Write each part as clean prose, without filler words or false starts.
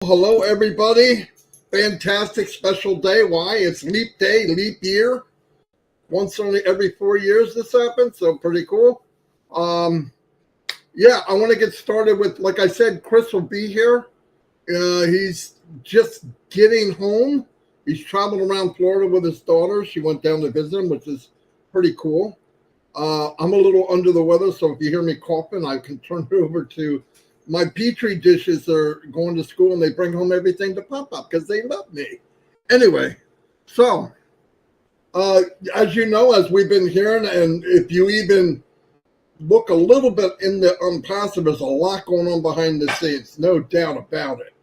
hello, everybody. Fantastic special day. Why? It's leap day, leap year. Once only every 4 years this happens, so pretty cool. Yeah, I want to get started with, like I said, Chris will be here. He's just getting home. He's traveling around Florida with his daughter. She went down to visit him, which is pretty cool. I'm a little under the weather, so if you hear me coughing, I can turn it over to my Petri dishes. Are going to school, and they bring home everything to pop up because they love me. Anyway, so as you know, as we've been hearing, and if you even look a little bit in the Onpassive, there's a lot going on behind the scenes, no doubt about it.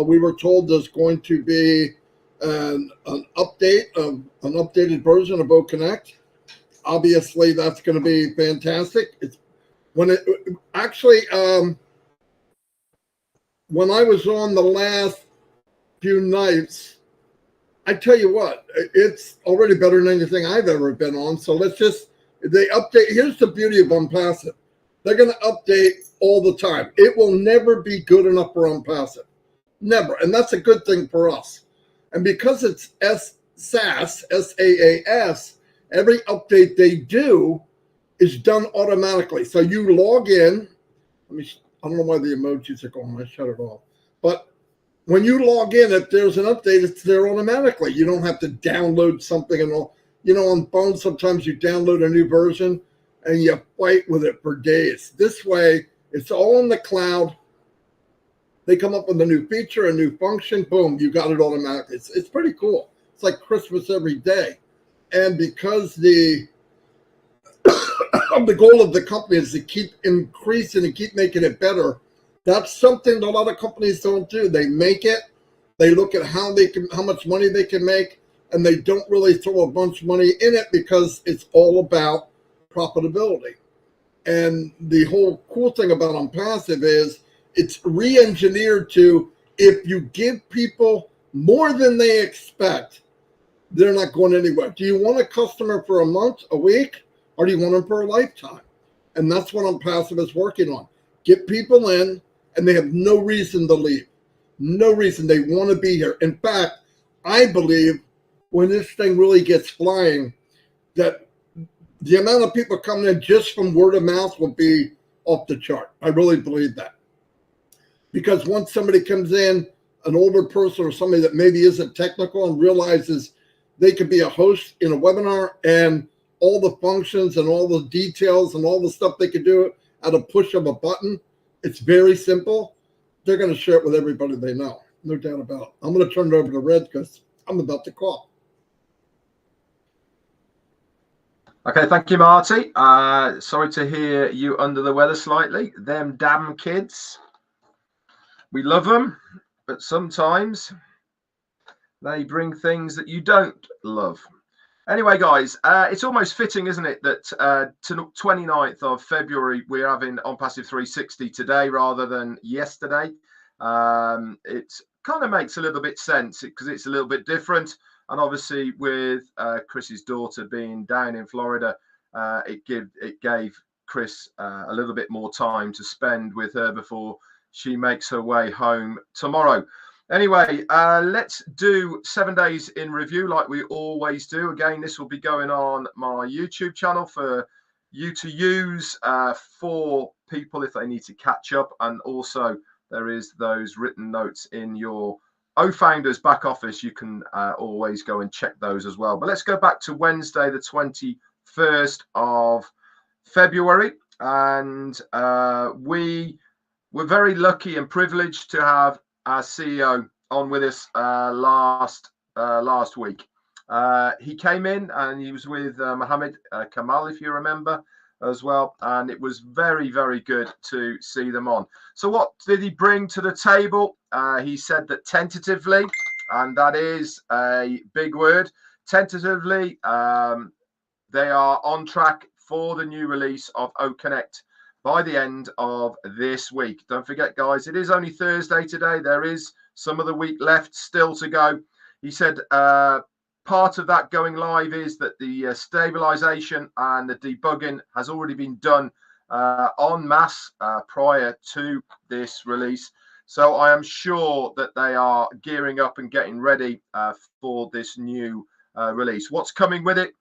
We were told there's going to be an update of an updated version of OConnect. Obviously, that's going to be fantastic. It's when it actually when I was on the last few nights, I tell you what, it's already better than anything I've ever been on. So let's just they update. Here's the beauty of Onpassive. They're going to update all the time. It will never be good enough for Onpassive. Never. And that's a good thing for us. And because it's SaaS, SaaS, every update they do is done automatically. So you log in. I don't know why the emojis are going. I shut it off. But when you log in, if there's an update, it's there automatically. You don't have to download something and all. You know, on phones, sometimes you download a new version and you fight with it for days. This way, it's all in the cloud. They come up with a new feature, a new function. Boom, you got it automatically. It's pretty cool. It's like Christmas every day. And because the goal of the company is to keep increasing and keep making it better, that's something that a lot of companies don't do. They make it, they look at how much money they can make, and they don't really throw a bunch of money in it because it's all about profitability. And the whole cool thing about Onpassive is it's re-engineered to, if you give people more than they expect, they're not going anywhere. Do you want a customer for a month, a week, or do you want them for a lifetime? And that's what Onpassive is working on. Get people in, and they have no reason to leave. No reason. They want to be here. In fact, I believe when this thing really gets flying, that the amount of people coming in just from word of mouth will be off the chart. I really believe that. Because once somebody comes in, an older person or somebody that maybe isn't technical and realizes they could be a host in a webinar, and all the functions and all the details and all the stuff they could do at a push of a button, it's very simple. They're going to share it with everybody they know. No doubt about it. I'm going to turn it over to Red because I'm about to cough. Okay, thank you, Marty. Sorry to hear you under the weather slightly. Them damn kids. We love them, but sometimes they bring things that you don't love. Anyway, guys, it's almost fitting, isn't it, that to 29th of February, we're having Onpassive 360 today rather than yesterday. It kind of makes a little bit sense because it's a little bit different. And obviously, with Chris's daughter being down in Florida, it gave Chris a little bit more time to spend with her before she makes her way home tomorrow. Anyway, let's do 7 days in review like we always do. Again, this will be going on my YouTube channel for you to use for people if they need to catch up. And also there is those written notes in your OFounders back office. You can always go and check those as well. But let's go back to Wednesday, the 21st of February. And we were very lucky and privileged to have our CEO on with us last week. He came in and he was with Mohammed Kamal, if you remember, as well. And it was very, very good to see them on. So what did he bring to the table? He said that tentatively, and that is a big word, tentatively, they are on track for the new release of OConnect by the end of this week. Don't forget, guys, it is only Thursday today. There is some of the week left still to go. He said part of that going live is that the stabilization and the debugging has already been done en masse prior to this release. So I am sure that they are gearing up and getting ready for this new release. What's coming with it?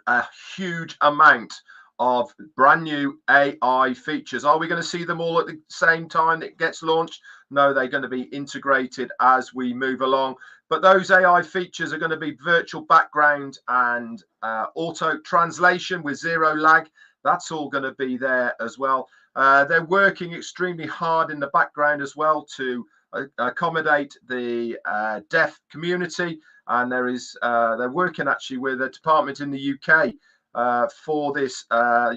A huge amount of brand new AI features. Are we going to see them all at the same time it gets launched? No, they're going to be integrated as we move along. But those AI features are going to be virtual background and auto translation with zero lag. That's all going to be there as well. They're working extremely hard in the background as well to accommodate the deaf community. And they're working actually with a department in the UK for this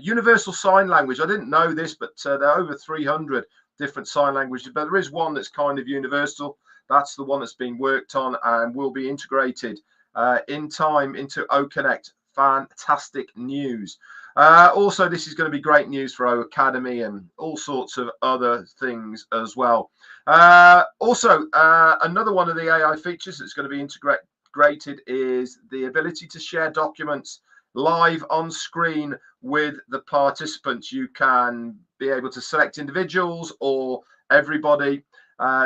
universal sign language. I didn't know this, but there are over 300 different sign languages, but there is one that's kind of universal. That's the one that's being worked on and will be integrated in time into OConnect. Fantastic news. Also, this is going to be great news for our Academy and all sorts of other things as well. Also, another one of the AI features that's going to be integrated is the ability to share documents live on screen with the participants. You can be able to select individuals or everybody.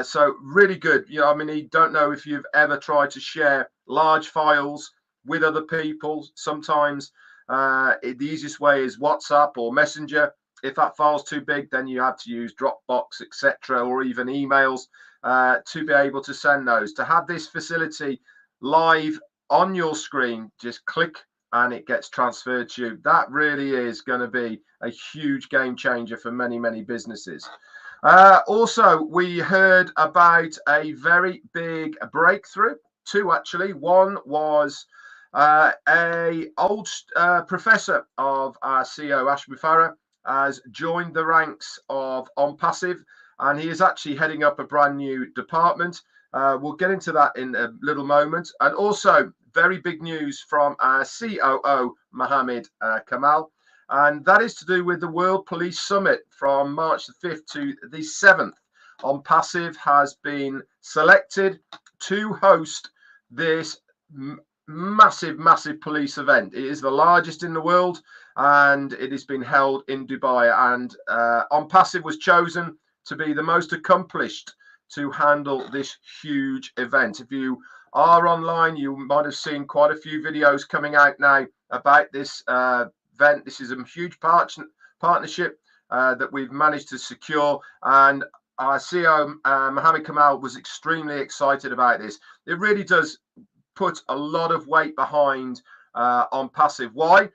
So really good. You know, I mean, you don't know if you've ever tried to share large files with other people. Sometimes the easiest way is WhatsApp or Messenger. If that file's too big, then you have to use Dropbox, etc., or even emails to be able to send those. To have this facility live on your screen, just click and it gets transferred to you. That really is going to be a huge game changer for many, many businesses. Also, we heard about a very big breakthrough, two actually. One was a old professor of our CEO, Mufareh, has joined the ranks of Onpassive, and he is actually heading up a brand new department. We'll get into that in a little moment. And also, very big news from our COO, Mohammed Kamal, and that is to do with the World Police Summit from March the 5th to the 7th. Onpassive has been selected to host this massive police event. It is the largest in the world, and it has been held in Dubai, and Onpassive was chosen to be the most accomplished to handle this huge event. If you are online, you might have seen quite a few videos coming out now about this event. This is a huge partnership that we've managed to secure, and our CEO Mohammed Kamal was extremely excited about this. It really does put a lot of weight behind Onpassive. Why?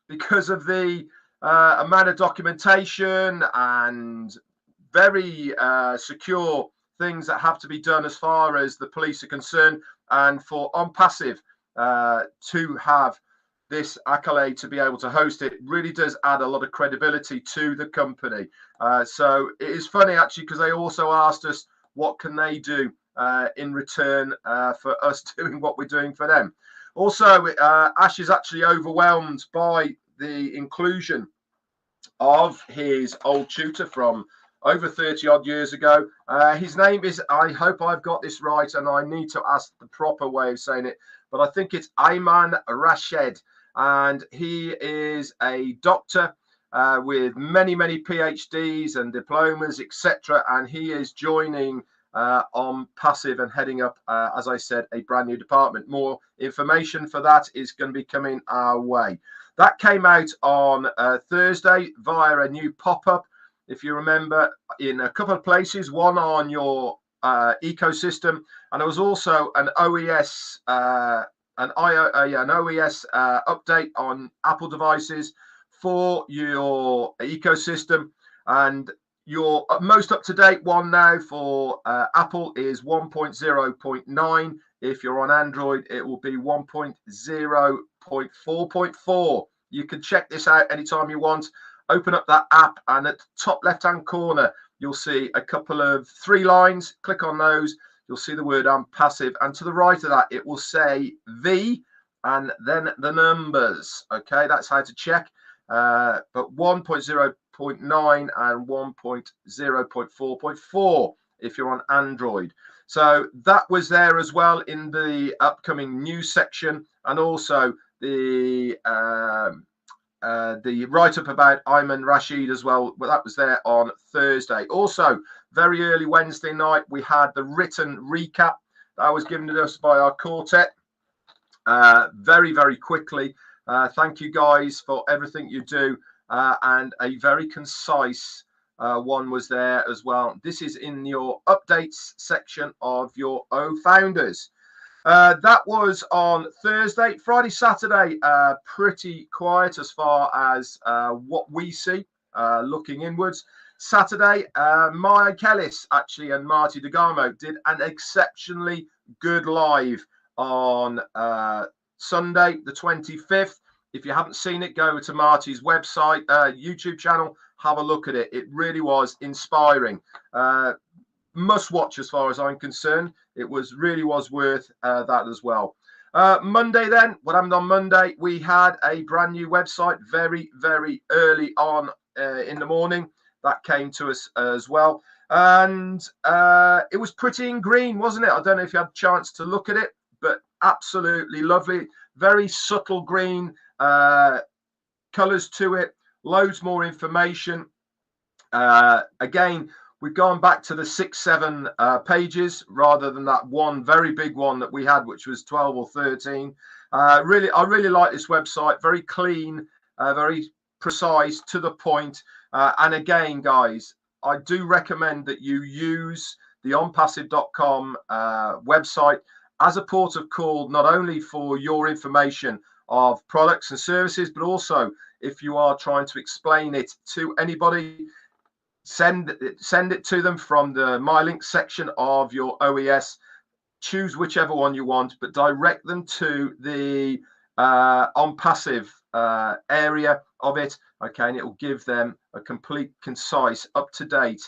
Because of the amount of documentation and very secure things that have to be done as far as the police are concerned, and for Onpassive to have this accolade to be able to host it really does add a lot of credibility to the company. So it is funny actually, because they also asked us what can they do in return for us doing what we're doing for them. Also, Ash is actually overwhelmed by the inclusion of his old tutor from over 30 odd years ago. His name is, I hope I've got this right, and I need to ask the proper way of saying it, but I think it's Ayman Rashid, and he is a doctor with many PhDs and diplomas, etc., and he is joining Onpassive and heading up, as I said, a brand new department. More information for that is going to be coming our way. That came out on Thursday via a new pop-up, if you remember, in a couple of places, one on your ecosystem, and there was also an OES OES update on Apple devices for your ecosystem. And your most up-to-date one now for Apple is 1.0.9. If you're on Android, it will be 1.0.4.4. You can check this out anytime you want. Open up that app, and at the top left-hand corner, you'll see a couple of 3 lines. Click on those. You'll see the word Onpassive, and to the right of that, it will say V and then the numbers. Okay, that's how to check. But 1.0.9 and 1.0.4.4 if you're on Android. So that was there as well in the upcoming news section, and also the write-up about Ayman Rashid as well. Well, that was there on Thursday. Also, very early Wednesday night, we had the written recap that was given to us by our quartet very, very quickly. Thank you guys for everything you do. And a very concise one was there as well. This is in your updates section of your O Founders. That was on Thursday. Friday, Saturday, pretty quiet as far as what we see looking inwards. Saturday, Mike Ellis actually and Marty DeGarmo did an exceptionally good live on Sunday, the 25th. If you haven't seen it, go to Marty's website, YouTube channel, have a look at it. It really was inspiring. Must watch as far as I'm concerned. It really was worth that as well. Monday then, what happened on Monday? We had a brand new website very, very early on in the morning. That came to us as well. And it was pretty in green, wasn't it? I don't know if you had a chance to look at it, but absolutely lovely. Very subtle green colors to it. Loads more information. Again, we've gone back to the 6-7 pages rather than that one very big one that we had, which was 12 or 13. I really like this website. Very clean, very precise, to the point. And again, guys, I do recommend that you use the onpassive.com website as a port of call, not only for your information of products and services, but also if you are trying to explain it to anybody, send it to them from the My Link section of your OES. Choose whichever one you want, but direct them to the Onpassive area of it. Okay, and it will give them a complete, concise, up-to-date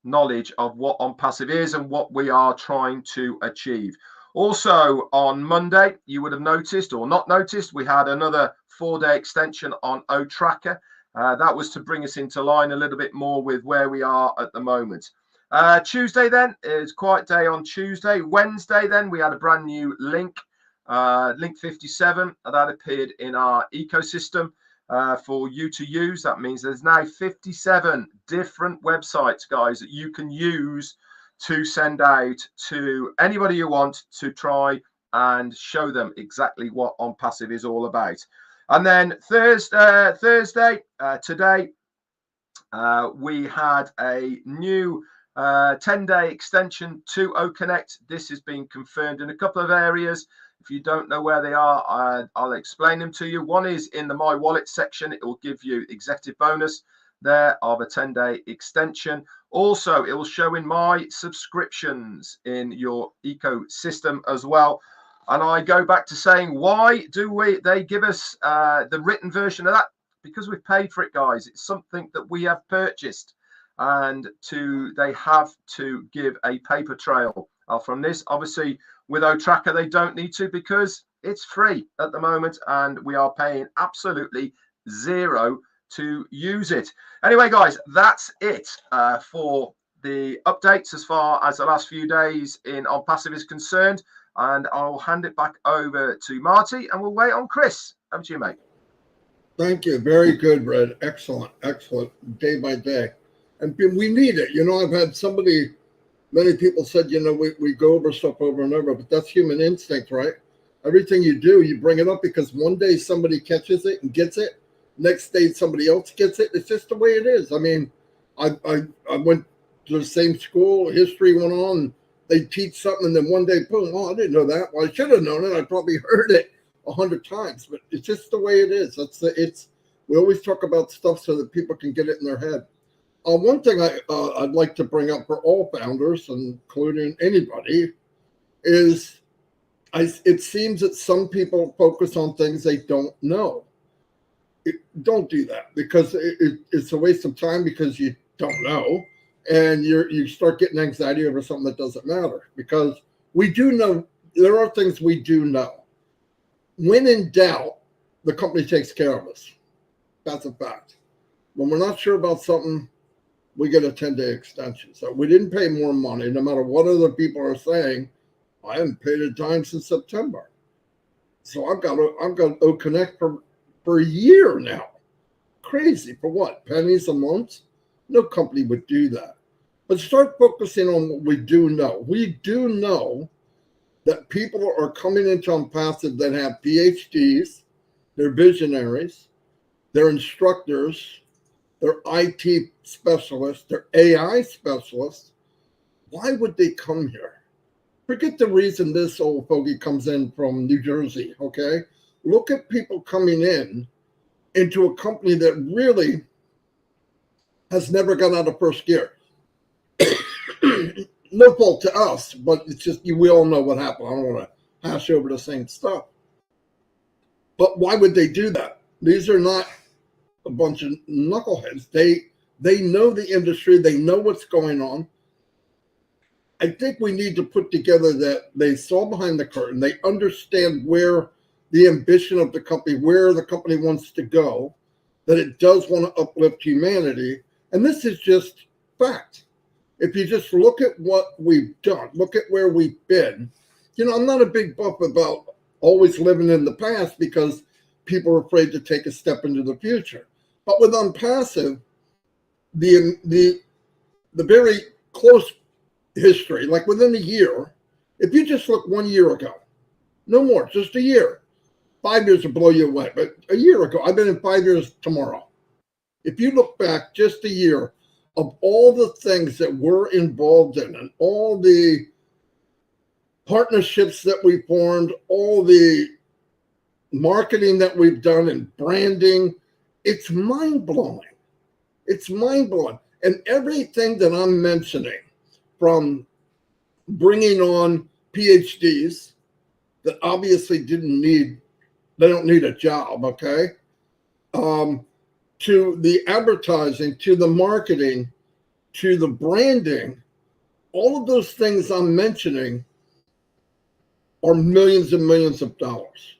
knowledge of what Onpassive is and what we are trying to achieve. Also, on Monday, you would have noticed or not noticed, we had another 4-day extension on O-Tracker. That was to bring us into line a little bit more with where we are at the moment. Tuesday then is quiet day on Tuesday. Wednesday then we had a brand new link, link 57, that appeared in our ecosystem for you to use. That means there's now 57 different websites, guys, that you can use to send out to anybody you want to try and show them exactly what Onpassive is all about. And then Thursday, today, we had a new 10-day extension to OConnect. This has been confirmed in a couple of areas. If you don't know where they are, I'll explain them to you. One is in the My Wallet section. It will give you executive bonus there of a 10-day extension. Also, it will show in my subscriptions in your ecosystem as well. And I go back to saying, why do they give us the written version of that? Because we've paid for it, guys. It's something that we have purchased, and they have to give a paper trail from this. Obviously, with O-Tracker, they don't need to because it's free at the moment, and we are paying absolutely zero to use it. Anyway, guys, that's it for the updates as far as the last few days in Onpassive is concerned. And I'll hand it back over to Marty, and we'll wait on Chris. Over to you, mate. Thank you. Very good, Red. Excellent. Excellent. Day by day. And we need it. You know, I've had many people said, you know, we go over stuff over and over, but that's human instinct, right? Everything you do, you bring it up because one day somebody catches it and gets it. Next day somebody else gets it. It's just the way it is. I mean, I went to the same school, history went on. They teach something, and then one day, boom, oh, I didn't know that. Well, I should have known it. I probably heard it 100 times, but it's just the way it is. We always talk about stuff so that people can get it in their head. One thing I'd like to bring up for all founders, including anybody, is it seems that some people focus on things they don't know. Don't do that, because it's a waste of time, because you don't know. And you start getting anxiety over something that doesn't matter, because we do know, there are things we do know. When in doubt, the company takes care of us. That's a fact. When we're not sure about something, we get a 10-day extension. So we didn't pay more money, no matter what other people are saying. I haven't paid a dime since September. So I've got OConnect for a year now. Crazy. For what? Pennies a month? No company would do that. but start focusing on what we do know. We do know that people are coming into Onpassive that have PhDs, they're visionaries, they're instructors, they're IT specialists, they're AI specialists. Why would they come here? Forget the reason this old fogey comes in from New Jersey, okay? Look at people coming into a company that really has never gone out of first gear. No fault to us, but it's just, we all know what happened. I don't want to hash over the same stuff. But why would they do that? These are not a bunch of knuckleheads. They know the industry. They know what's going on. I think we need to put together that they saw behind the curtain. They understand where the ambition of the company, where the company wants to go, that it does want to uplift humanity. And this is just fact. If you just look at what we've done, look at where we've been. I'm not a big buff about always living in the past because people are afraid to take a step into the future. But with Onpassive, the very close history, like within a year, if you just look 1 year ago, no more, just a year, 5 years will blow you away. But a year ago, I've been in 5 years tomorrow. If you look back just a year of all the things that we're involved in and all the partnerships that we formed, all the marketing that we've done and branding, it's mind-blowing. It's mind-blowing. And everything that I'm mentioning, from bringing on PhDs that obviously they don't need a job, okay? To the advertising, to the marketing, to the branding, all of those things I'm mentioning are millions and millions of dollars.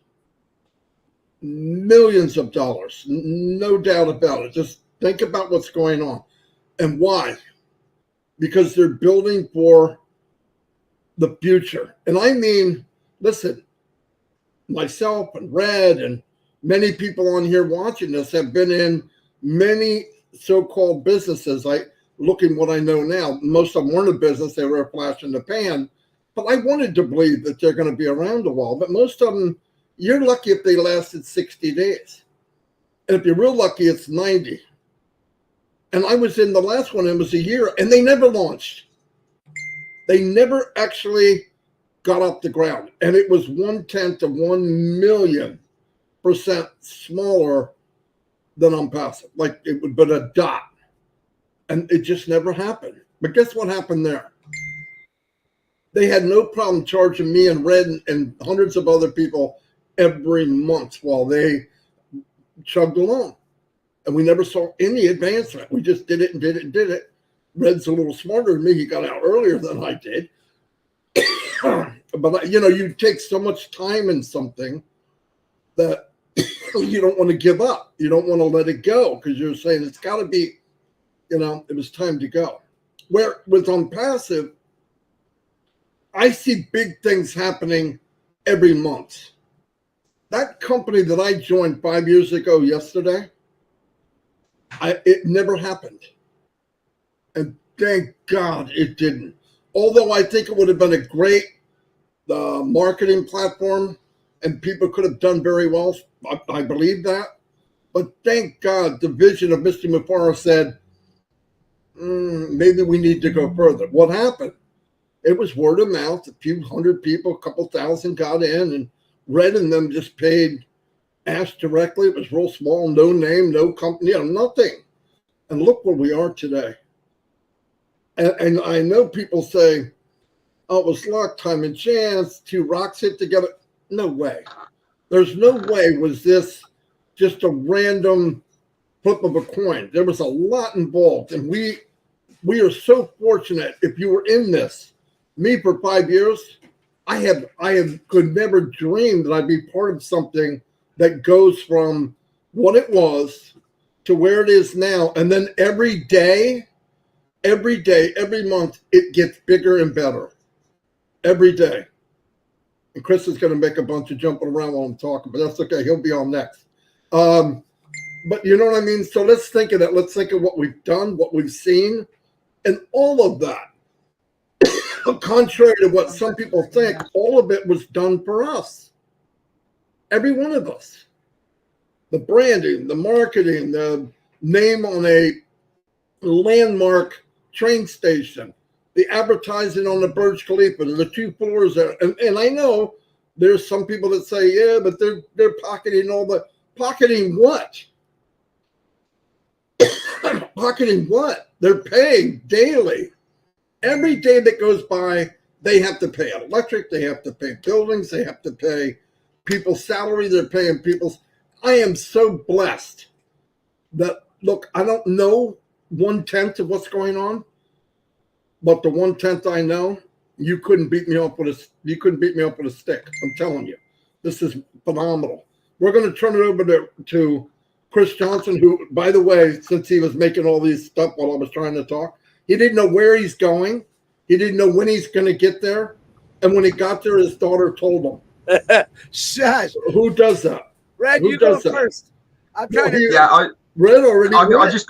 Millions of dollars, no doubt about it. Just think about what's going on. And why? Because they're building for the future. And I mean, listen, myself and Red and many people on here watching this have been in many so-called businesses. Looking what I know now, most of them weren't a business, they were a flash in the pan. But I wanted to believe that they're going to be around a while. But most of them, you're lucky if they lasted 60 days. And if you're real lucky, it's 90. And I was in the last one, it was a year, and they never launched. They never actually got off the ground. And it was 1/10 of 1,000,000% smaller than Onpassive. Like it would been a dot. And it just never happened. But guess what happened there? They had no problem charging me and Red and hundreds of other people every month while they chugged along. And we never saw any advancement. We just did it and did it and did it. Red's a little smarter than me. He got out earlier than I did. But, you take so much time in something that you don't want to give up. You don't want to let it go because you're saying it's got to be, it was time to go. Where with Onpassive, I see big things happening every month. That company that I joined 5 years ago yesterday, it never happened. And thank God it didn't. Although I think it would have been a great marketing platform and people could have done very well. I believe that. But thank God the vision of Mr. Mufareh said, maybe we need to go further. What happened? It was word of mouth. A few hundred people, a couple thousand got in, and Red and them just paid asked directly. It was real small, no name, no company, nothing. And look where we are today. And I know people say, oh, it was luck, time and chance, two rocks hit together. No way. There's no way was this just a random flip of a coin. There was a lot involved. And we are so fortunate. If you were in this, me for 5 years, I could never dream that I'd be part of something that goes from what it was to where it is now. And then every day, every month, it gets bigger and better. Every day. And Chris is going to make a bunch of jumping around while I'm talking, but that's okay. He'll be on next. But you know what I mean? So let's think of that. Let's think of what we've done, what we've seen. And all of that, contrary to what some people think, all of it was done for us. Every one of us. The branding, the marketing, the name on a landmark train station, the advertising on the Burj Khalifa, the 2 floors there. And I know there's some people that say, yeah, but they're pocketing all the pocketing what? Pocketing what? They're paying daily. Every day that goes by, they have to pay electric, they have to pay buildings, they have to pay people's salary, they're paying people's. I am so blessed that, look, I don't know 1/10 of what's going on, but the 1/10 I know, you couldn't beat me up with a stick. I'm telling you, this is phenomenal. We're going to turn it over to Chris Johnson, who, by the way, since he was making all these stuff while I was trying to talk, he didn't know where he's going. He didn't know when he's going to get there. And when he got there, his daughter told him. Shush. Who does that? Red, Who you go does that? first. I'm trying to. Yeah, Red already. I just.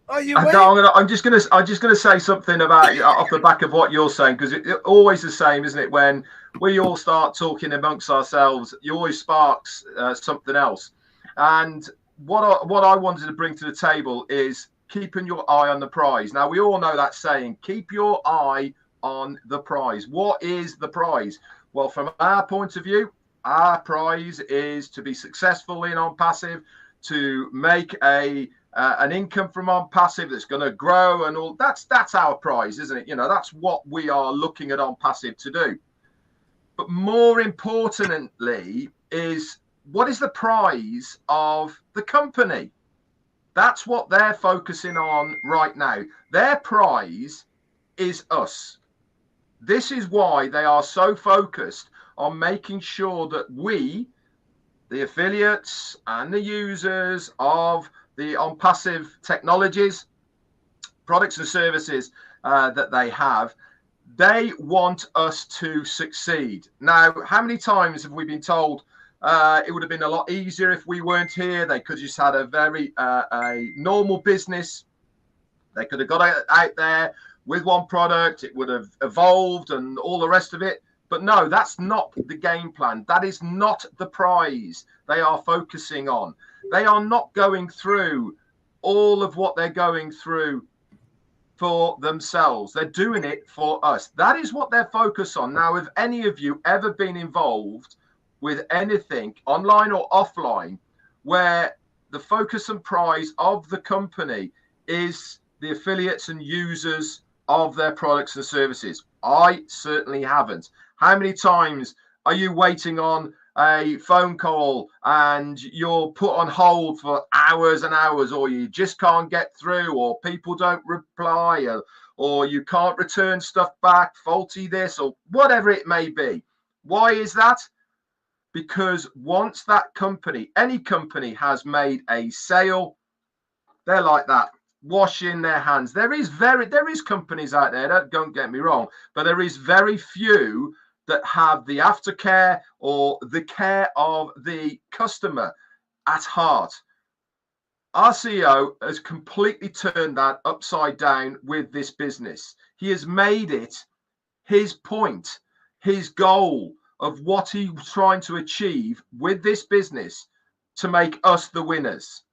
Oh, you I'm just gonna say something about off the back of what you're saying, because it's always the same, isn't it? When we all start talking amongst ourselves, it always sparks something else. And what I wanted to bring to the table is keeping your eye on the prize. Now, we all know that saying, keep your eye on the prize. What is the prize? Well, from our point of view, our prize is to be successful in Onpassive, to make an income from Onpassive that's going to grow and all. That's our prize, isn't it? You know, that's what we are looking at Onpassive to do. But more importantly is, what is the prize of the company? That's what they're focusing on right now. Their prize is us. This is why they are so focused on making sure that we, the affiliates and the users of the Onpassive technologies, products and services that they have, they want us to succeed. Now, how many times have we been told it would have been a lot easier if we weren't here? They could have just had a very a normal business. They could have got out there with one product. It would have evolved and all the rest of it. But no, that's not the game plan. That is not the prize they are focusing on. They are not going through all of what they're going through for themselves. They're doing it for us. That is what they're focused on. Now, have any of you ever been involved with anything online or offline where the focus and prize of the company is the affiliates and users of their products and services? I certainly haven't. How many times are you waiting on a phone call and you're put on hold for hours and hours, or you just can't get through, or people don't reply, or you can't return stuff back, faulty this, or whatever it may be? Why is that? Because once that company, any company, has made a sale, they're like that, washing their hands. There is companies out there, don't get me wrong, but there is very few that have the aftercare or the care of the customer at heart. Our CEO has completely turned that upside down with this business. He has made it his point, his goal of what he's trying to achieve with this business to make us the winners.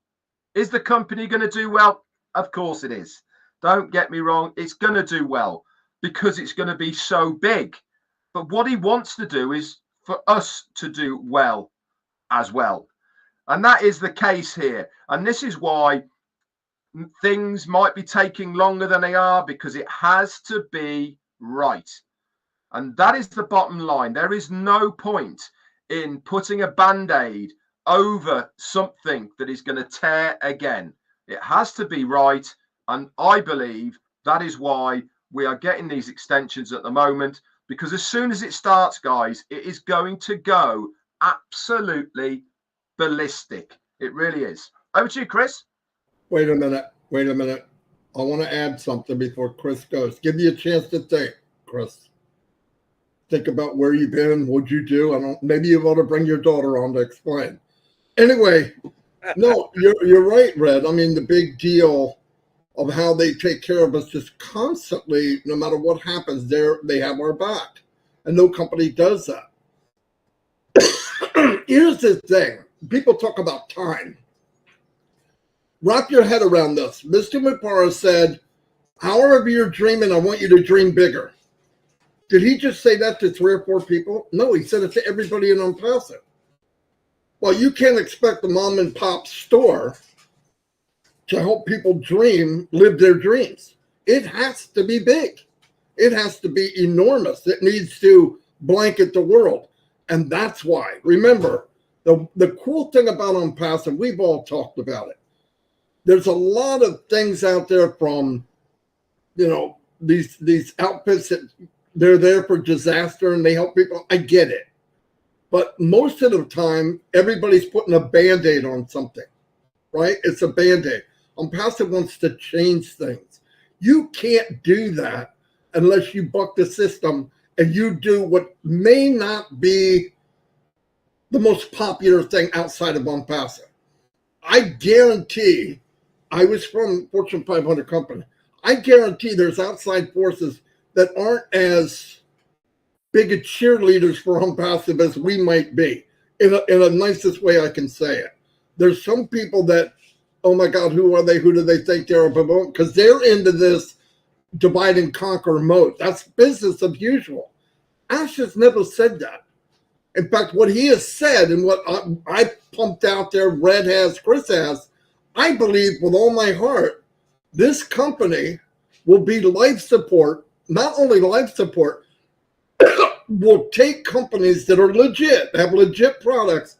Is the company going to do well? Of course it is. Don't get me wrong. It's going to do well because it's going to be so big. But what he wants to do is for us to do well as well. And that is the case here. And this is why things might be taking longer than they are, because it has to be right. And that is the bottom line. There is no point in putting a Band-Aid over something that is going to tear again. It has to be right. And I believe that is why we are getting these extensions at the moment, because as soon as it starts, guys, it is going to go absolutely ballistic. It really is. Over to you, Chris. Wait a minute. I want to add something before Chris goes. Give you a chance to think, Chris. Think about where you've been, what'd you do. Maybe you want to bring your daughter on to explain. Anyway, no, you're right, Red. I mean, the big deal of how they take care of us just constantly. No matter what happens, they have our back, and no company does that. Here's the thing. People talk about time. Wrap your head around this. Mr. Mufareh said, however you're dreaming, I want you to dream bigger. Did he just say that to 3 or 4 people? No, he said it to everybody in Onpassive. Well, you can't expect the mom and pop store to help people live their dreams. It has to be big. It has to be enormous. It needs to blanket the world. And that's why. Remember, the cool thing about Onpassive, we've all talked about it. There's a lot of things out there from, these outfits that they're there for disaster and they help people. I get it. But most of the time, everybody's putting a Band-Aid on something, right? It's a Band-Aid. Onpassive wants to change things. You can't do that unless you buck the system and you do what may not be the most popular thing outside of Onpassive. I guarantee, I was from Fortune 500 company. I guarantee there's outside forces that aren't as big a cheerleaders for Onpassive as we might be, in a nicest way I can say it. There's some people that, oh my God, who are they? Who do they think they're? Because they're into this divide and conquer mode. That's business as usual. Ash has never said that. In fact, what he has said and what I pumped out there, Red has, Chris has, I believe with all my heart, this company will be life support, not only life support, will take companies that are legit, have legit products,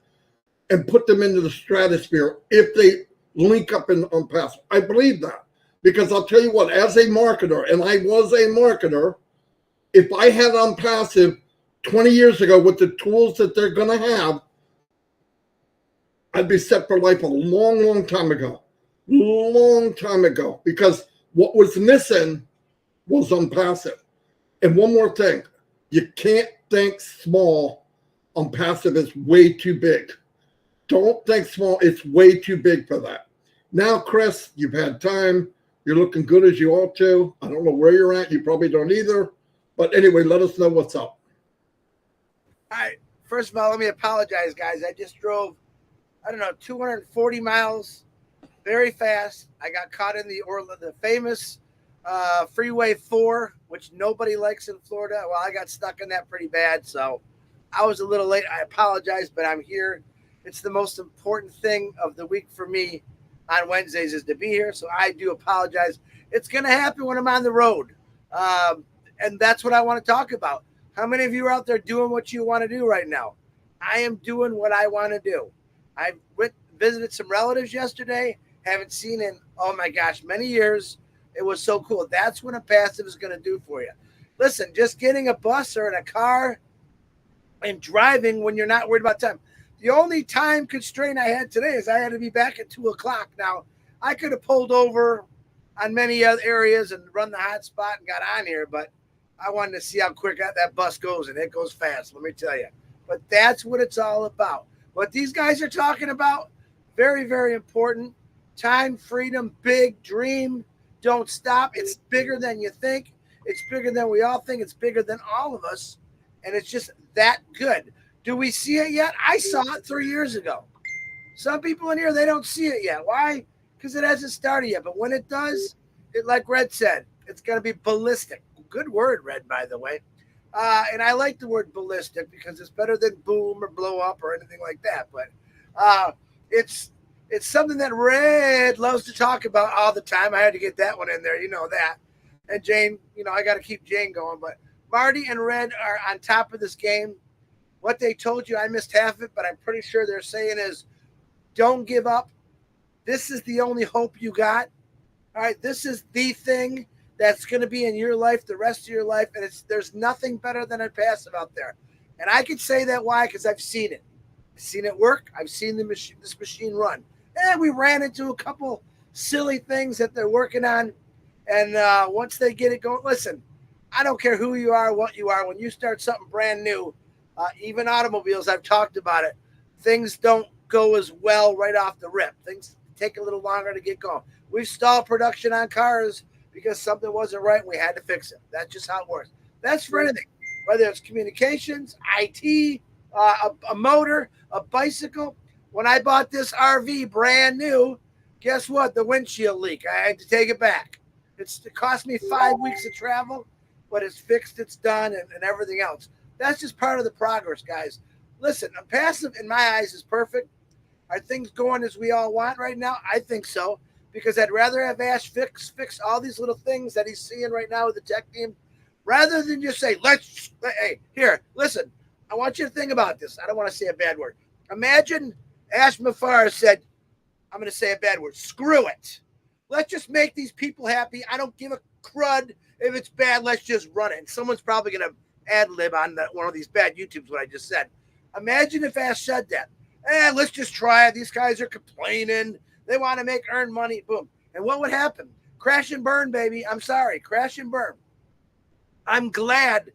and put them into the stratosphere if they link up in Onpassive. I believe that. Because I'll tell you what, as a marketer, and I was a marketer, if I had Onpassive 20 years ago with the tools that they're going to have, I'd be set for life a long, long time ago. Long time ago. Because what was missing was Onpassive. And one more thing. You can't think small. Onpassive is way too big. Don't think small. It's way too big for that. Now, Chris, you've had time. You're looking good as you ought to. I don't know where you're at. You probably don't either. But anyway, let us know what's up. All right. First of all, let me apologize, guys. I just drove, 240 miles very fast. I got caught in the famous Freeway 4, which nobody likes in Florida. Well, I got stuck in that pretty bad, so I was a little late. I apologize, but I'm here. It's the most important thing of the week for me on Wednesdays is to be here, so I do apologize. It's going to happen when I'm on the road, and that's what I want to talk about. How many of you are out there doing what you want to do right now? I am doing what I want to do. I visited some relatives yesterday, haven't seen in, oh my gosh, many years. It was so cool. That's what Onpassive is going to do for you. Listen, just getting a bus or in a car and driving when you're not worried about time. The only time constraint I had today is I had to be back at 2:00. Now, I could have pulled over on many other areas and run the hot spot and got on here, but I wanted to see how quick that bus goes, and it goes fast, let me tell you. But that's what it's all about. What these guys are talking about, very, very important. Time, freedom, big dream. Don't stop. It's bigger than you think. It's bigger than we all think. It's bigger than all of us. And it's just that good. Do we see it yet? I saw it 3 years ago. Some people in here, they don't see it yet. Why? Because it hasn't started yet. But when it does, like Red said, it's going to be ballistic. Good word, Red, by the way. And I like the word ballistic because it's better than boom or blow up or anything like that. But it's something that Red loves to talk about all the time. I had to get that one in there. You know that. And Jane, I got to keep Jane going. But Marty and Red are on top of this game. What they told you, I missed half of it, but I'm pretty sure they're saying is don't give up. This is the only hope you got. All right, this is the thing that's going to be in your life the rest of your life, and there's nothing better than Onpassive out there. And I can say that why? Because I've seen it. I've seen it work. I've seen this machine run. And we ran into a couple silly things that they're working on. And once they get it going, listen, I don't care who you are, what you are. When you start something brand new, even automobiles, I've talked about it, things don't go as well right off the rip. Things take a little longer to get going. We've stalled production on cars because something wasn't right and we had to fix it. That's just how it works. That's for anything, whether it's communications, IT, a motor, a bicycle. When I bought this RV brand new, guess what? The windshield leak. I had to take it back. It cost me 5 weeks of travel, but it's fixed, it's done, and everything else. That's just part of the progress, guys. Listen, Onpassive, in my eyes, is perfect. Are things going as we all want right now? I think so, because I'd rather have Ash fix all these little things that he's seeing right now with the tech team, rather than just say, hey, here, listen, I want you to think about this. I don't want to say a bad word. Imagine Ash Mufareh said, I'm going to say a bad word, screw it. Let's just make these people happy. I don't give a crud if it's bad. Let's just run it. And someone's probably going to ad-lib on one of these bad YouTubes, what I just said. Imagine if Ash said that. Let's just try it. These guys are complaining. They want to earn money. Boom. And what would happen? Crash and burn, baby. I'm sorry. Crash and burn. I'm glad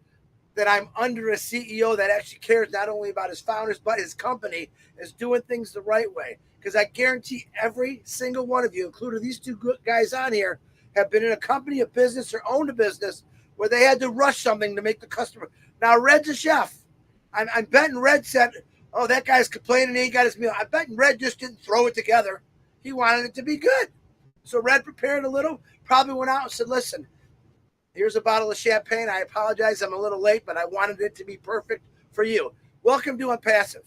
that I'm under a CEO that actually cares not only about his founders, but his company is doing things the right way. Because I guarantee every single one of you, including these two good guys on here, have been in a company, a business, or owned a business where they had to rush something to make the customer. Now, Red's a chef. I'm betting Red said, oh, that guy's complaining he ain't got his meal. I bet Red just didn't throw it together. He wanted it to be good. So Red prepared a little, probably went out and said, listen, here's a bottle of champagne. I apologize, I'm a little late, but I wanted it to be perfect for you. Welcome to Onpassive.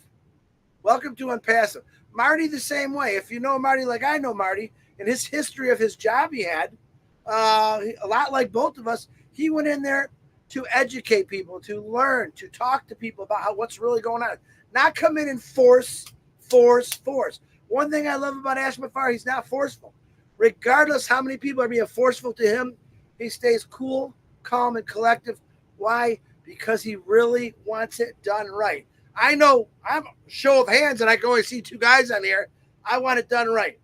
Welcome to Onpassive. Marty the same way. If you know Marty like I know Marty, in his history of his job he had, a lot like both of us, he went in there to educate people, to learn, to talk to people about what's really going on. Not come in and force. One thing I love about Ash Mufareh, he's not forceful. Regardless how many people are being forceful to him, he stays cool, calm, and collective. Why? Because he really wants it done right. I know I'm a show of hands, and I can only see two guys on here. I want it done right.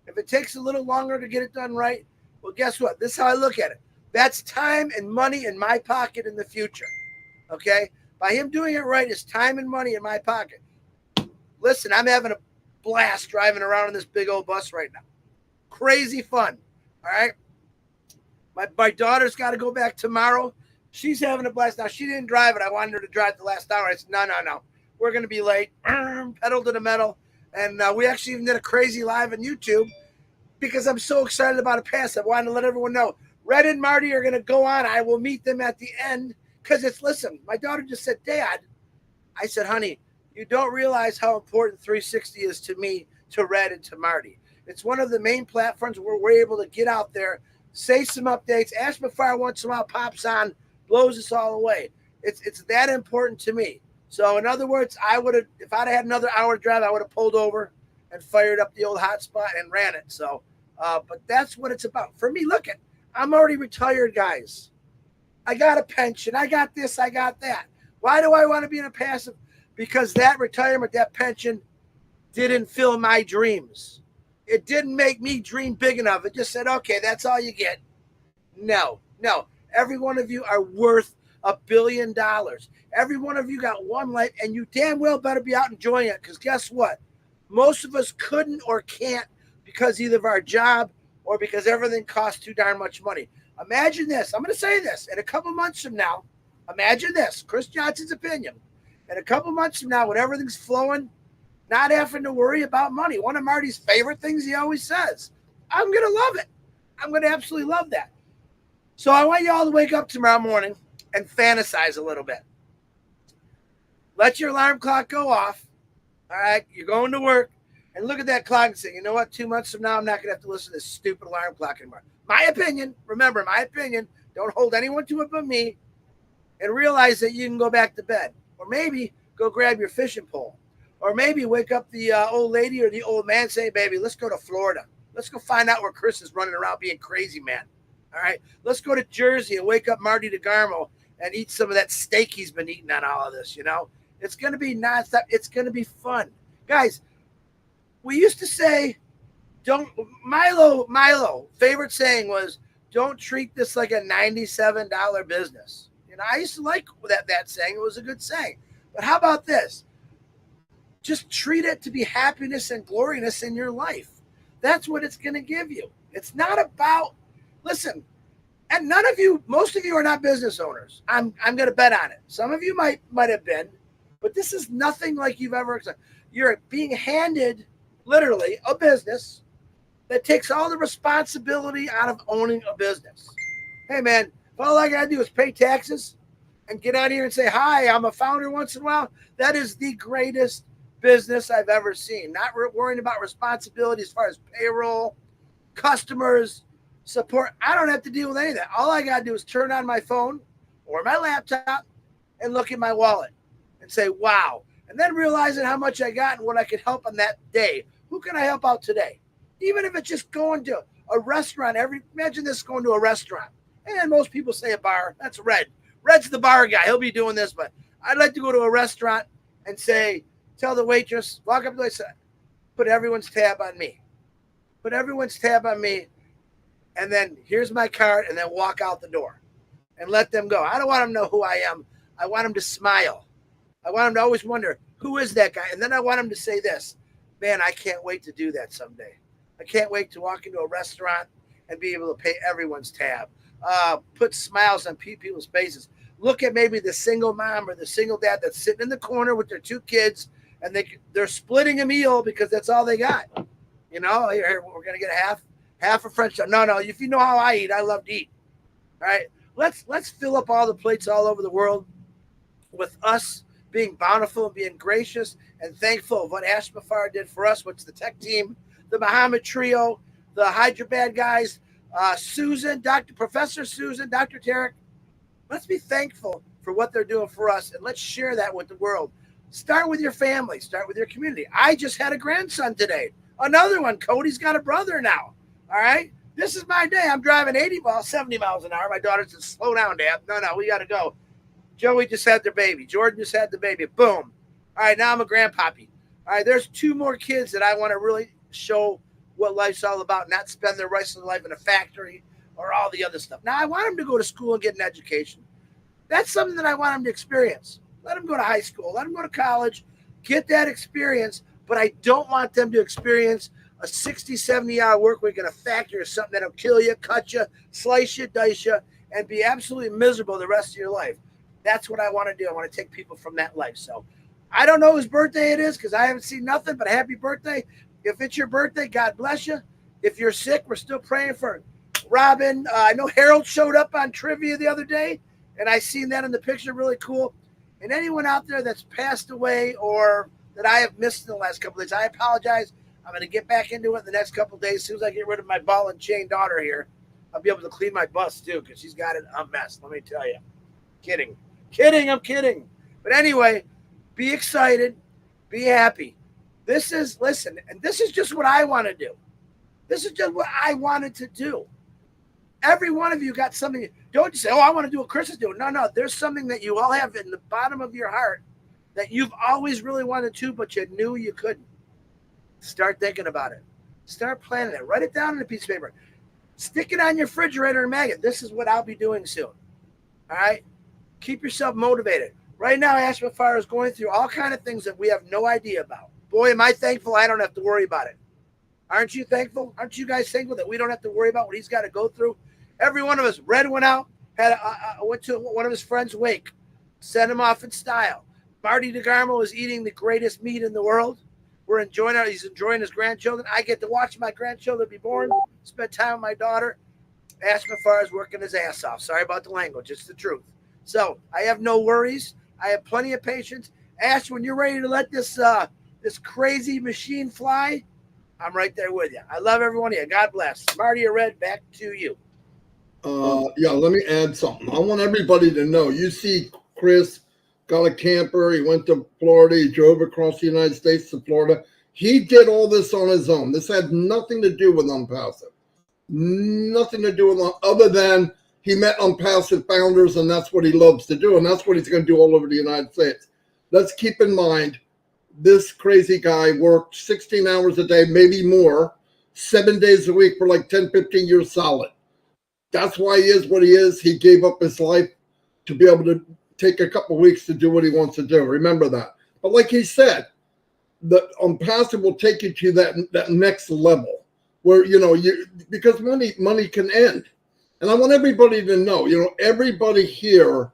If it takes a little longer to get it done right, well, guess what? This is how I look at it. That's time and money in my pocket in the future. Okay? By him doing it right, it's time and money in my pocket. Listen, I'm having a blast driving around in this big old bus right now. Crazy fun. All right? My daughter's got to go back tomorrow. She's having a blast. Now, she didn't drive it. I wanted her to drive the last hour. I said, no. We're going to be late. Pedal to the metal. And we actually even did a crazy live on YouTube because I'm so excited about Onpassive. I wanted to let everyone know. Red and Marty are going to go on. I will meet them at the end because listen, my daughter just said, Dad. I said, honey, you don't realize how important 360 is to me, to Red, and to Marty. It's one of the main platforms where we're able to get out there, say some updates. Ash Mufareh once in a while pops on, blows us all away. It's that important to me. So in other words, if I'd had another hour drive, I would have pulled over and fired up the old hotspot and ran it. So, but that's what it's about. For me, look at, I'm already retired, guys. I got a pension. I got this. I got that. Why do I want to be in Onpassive? Because that retirement, that pension didn't fill my dreams. It didn't make me dream big enough. It just said, okay, that's all you get. No. Every one of you are worth $1 billion. Every one of you got one life, and you damn well better be out enjoying it, because guess what? Most of us couldn't or can't because either of our job or because everything costs too darn much money. Imagine this. I'm going to say this. In a couple months from now, imagine this. Chris Johnson's opinion. In a couple months from now, when everything's flowing, not having to worry about money. One of Marty's favorite things he always says. I'm going to love it. I'm going to absolutely love that. So I want you all to wake up tomorrow morning and fantasize a little bit. Let your alarm clock go off. All right, you're going to work, and look at that clock and say, you know what, 2 months from now, I'm not going to have to listen to this stupid alarm clock anymore. My opinion, remember, my opinion, don't hold anyone to it but me, and realize that you can go back to bed. Or maybe go grab your fishing pole. Or maybe wake up the old lady or the old man, say, baby, let's go to Florida. Let's go find out where Chris is running around being crazy, man. All right, let's go to Jersey and wake up Marty DeGarmo and eat some of that steak he's been eating on all of this, you know. It's going to be nonstop. It's going to be fun. Guys, we used to say, Milo, favorite saying was, don't treat this like a $97 business. You know, I used to like that saying. It was a good saying. But how about this? Just treat it to be happiness and gloriness in your life. That's what it's going to give you. It's not about, listen, and none of you, most of you are not business owners. I'm going to bet on it. Some of you might have been, but this is nothing like you've ever, you're being handed literally a business that takes all the responsibility out of owning a business. Hey man, if all I got to do is pay taxes and get out here and say, hi, I'm a founder once in a while, that is the greatest business I've ever seen. Not worrying about responsibility as far as payroll, customers, support. I don't have to deal with any of that. All I got to do is turn on my phone or my laptop and look at my wallet and say, wow. And then realizing how much I got and what I could help on that day. Who can I help out today? Even if it's just going to a restaurant. Imagine this, going to a restaurant. And most people say a bar. That's Red. Red's the bar guy. He'll be doing this. But I'd like to go to a restaurant and say, tell the waitress, walk up to the waitress, put everyone's tab on me. Put everyone's tab on me. And then here's my card, and then walk out the door and let them go. I don't want them to know who I am. I want them to smile. I want them to always wonder, who is that guy? And then I want them to say this, man, I can't wait to do that someday. I can't wait to walk into a restaurant and be able to pay everyone's tab. Put smiles on people's faces. Look at maybe the single mom or the single dad that's sitting in the corner with their two kids, and they're splitting a meal because that's all they got. You know, here, we're going to get half a French toast. No, if you know how I eat, I love to eat. All right, let's fill up all the plates all over the world with us being bountiful and being gracious and thankful of what Ash Mufareh did for us, which the tech team, the Muhammad trio, the Hyderabad guys, Susan, Professor Susan, Dr. Tarek. Let's be thankful for what they're doing for us, and let's share that with the world. Start with your family. Start with your community. I just had a grandson today. Another one. Cody's got a brother now. All right? This is my day. I'm driving 70 miles an hour. My daughter said, slow down, Dad. No, we got to go. Joey just had their baby. Jordan just had the baby. Boom. All right, now I'm a grandpappy. All right, there's 2 more kids that I want to really show what life's all about, not spend their rest of their life in a factory or all the other stuff. Now, I want them to go to school and get an education. That's something that I want them to experience. Let them go to high school. Let them go to college. Get that experience. But I don't want them to experience a 60, 70-hour work week in a factory or something that'll kill you, cut you, slice you, dice you, and be absolutely miserable the rest of your life. That's what I want to do. I want to take people from that life. So I don't know whose birthday it is because I haven't seen nothing but a happy birthday. If it's your birthday, God bless you. If you're sick, we're still praying for Robin. I know Harold showed up on trivia the other day, and I seen that in the picture. Really cool. And anyone out there that's passed away or that I have missed in the last couple of days, I apologize. I'm going to get back into it in the next couple of days. As soon as I get rid of my ball and chain daughter here, I'll be able to clean my bus too because she's got it a mess. Let me tell you. Kidding. I'm kidding. But anyway, be excited. Be happy. Listen, and this is just what I want to do. This is just what I wanted to do. Every one of you got something. Don't just say, I want to do what Chris is doing. No. There's something that you all have in the bottom of your heart that you've always really wanted to, but you knew you couldn't. Start thinking about it. Start planning it. Write it down on a piece of paper. Stick it on your refrigerator and mag it. This is what I'll be doing soon. All right? Keep yourself motivated. Right now, Ash Mufareh is going through all kinds of things that we have no idea about. Boy, am I thankful I don't have to worry about it. Aren't you thankful? Aren't you guys thankful that we don't have to worry about what he's got to go through? Every one of us. Red went out, went to one of his friends' wake, sent him off in style. Marty DeGarmo is eating the greatest meat in the world. He's enjoying his grandchildren. I get to watch my grandchildren be born, spend time with my daughter. Ash Mufareh is working his ass off. Sorry about the language. It's the truth. So I have no worries. I have plenty of patience. Ash, when you're ready to let this crazy machine fly, I'm right there with you. I love every one of you. God bless. Marty or Red, back to you. Let me add something. I want everybody to know. You see Chris got a camper. He went to Florida. He drove across the United States to Florida. He did all this on his own. This had nothing to do with Onpassive. Nothing to do with other than he met Onpassive founders, and that's what he loves to do, and that's what he's going to do all over the United States. Let's keep in mind, this crazy guy worked 16 hours a day, maybe more, 7 days a week for like 10, 15 years solid. That's why he is what he is. He gave up his life to be able to take a couple of weeks to do what he wants to do. Remember that. But like he said, the Onpassive will take you to that next level. where, you know, because money can end. And I want everybody to know, you know, everybody here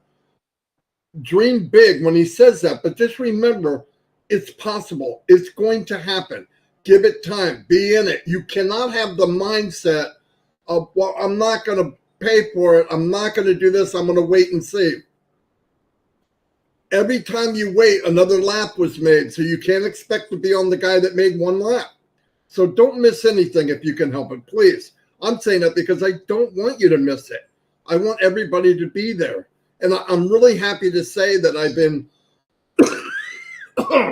dream big when he says that, but just remember, it's possible. It's going to happen. Give it time. Be in it. You cannot have the mindset of, well, I'm not going to pay for it. I'm not going to do this. I'm going to wait and see. Every time you wait, another lap was made. So you can't expect to be on the guy that made one lap. So don't miss anything if you can help it, please. I'm saying that because I don't want you to miss it. I want everybody to be there. And I'm really happy to say that I've been,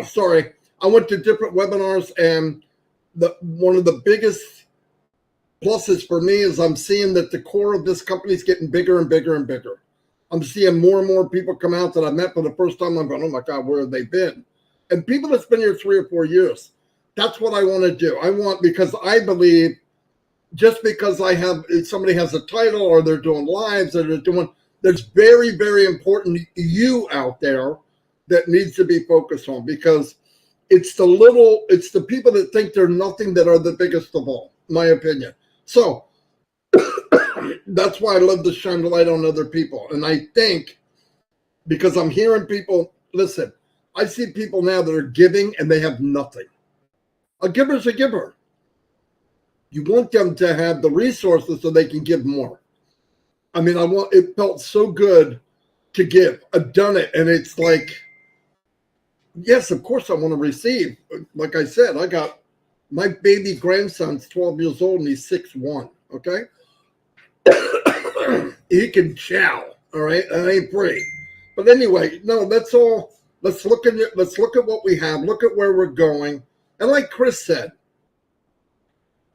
sorry, I went to different webinars, and one of the biggest pluses for me is I'm seeing that the core of this company is getting bigger and bigger and bigger. I'm seeing more and more people come out that I met for the first time. I'm going, oh my God, where have they been? And people that's been here 3 or 4 years. That's what I want to do. I want, because I believe just because somebody has a title or they're doing lives or they're doing, there's very, very important you out there that needs to be focused on, because it's the people that think they're nothing that are the biggest of all, my opinion. So that's why I love to shine the light on other people. And I think, because I'm hearing people, listen, I see people now that are giving and they have nothing. A giver's a giver. You want them to have the resources so they can give more. I mean, it felt so good to give. I've done it, and it's like, yes, of course I want to receive. Like I said, I got my baby grandson's 12 years old and he's 6'1", okay? He can chow, all right? That ain't pretty. But anyway, no, that's all. Let's look at it. Let's look at what we have. Look at where we're going. And like Chris said,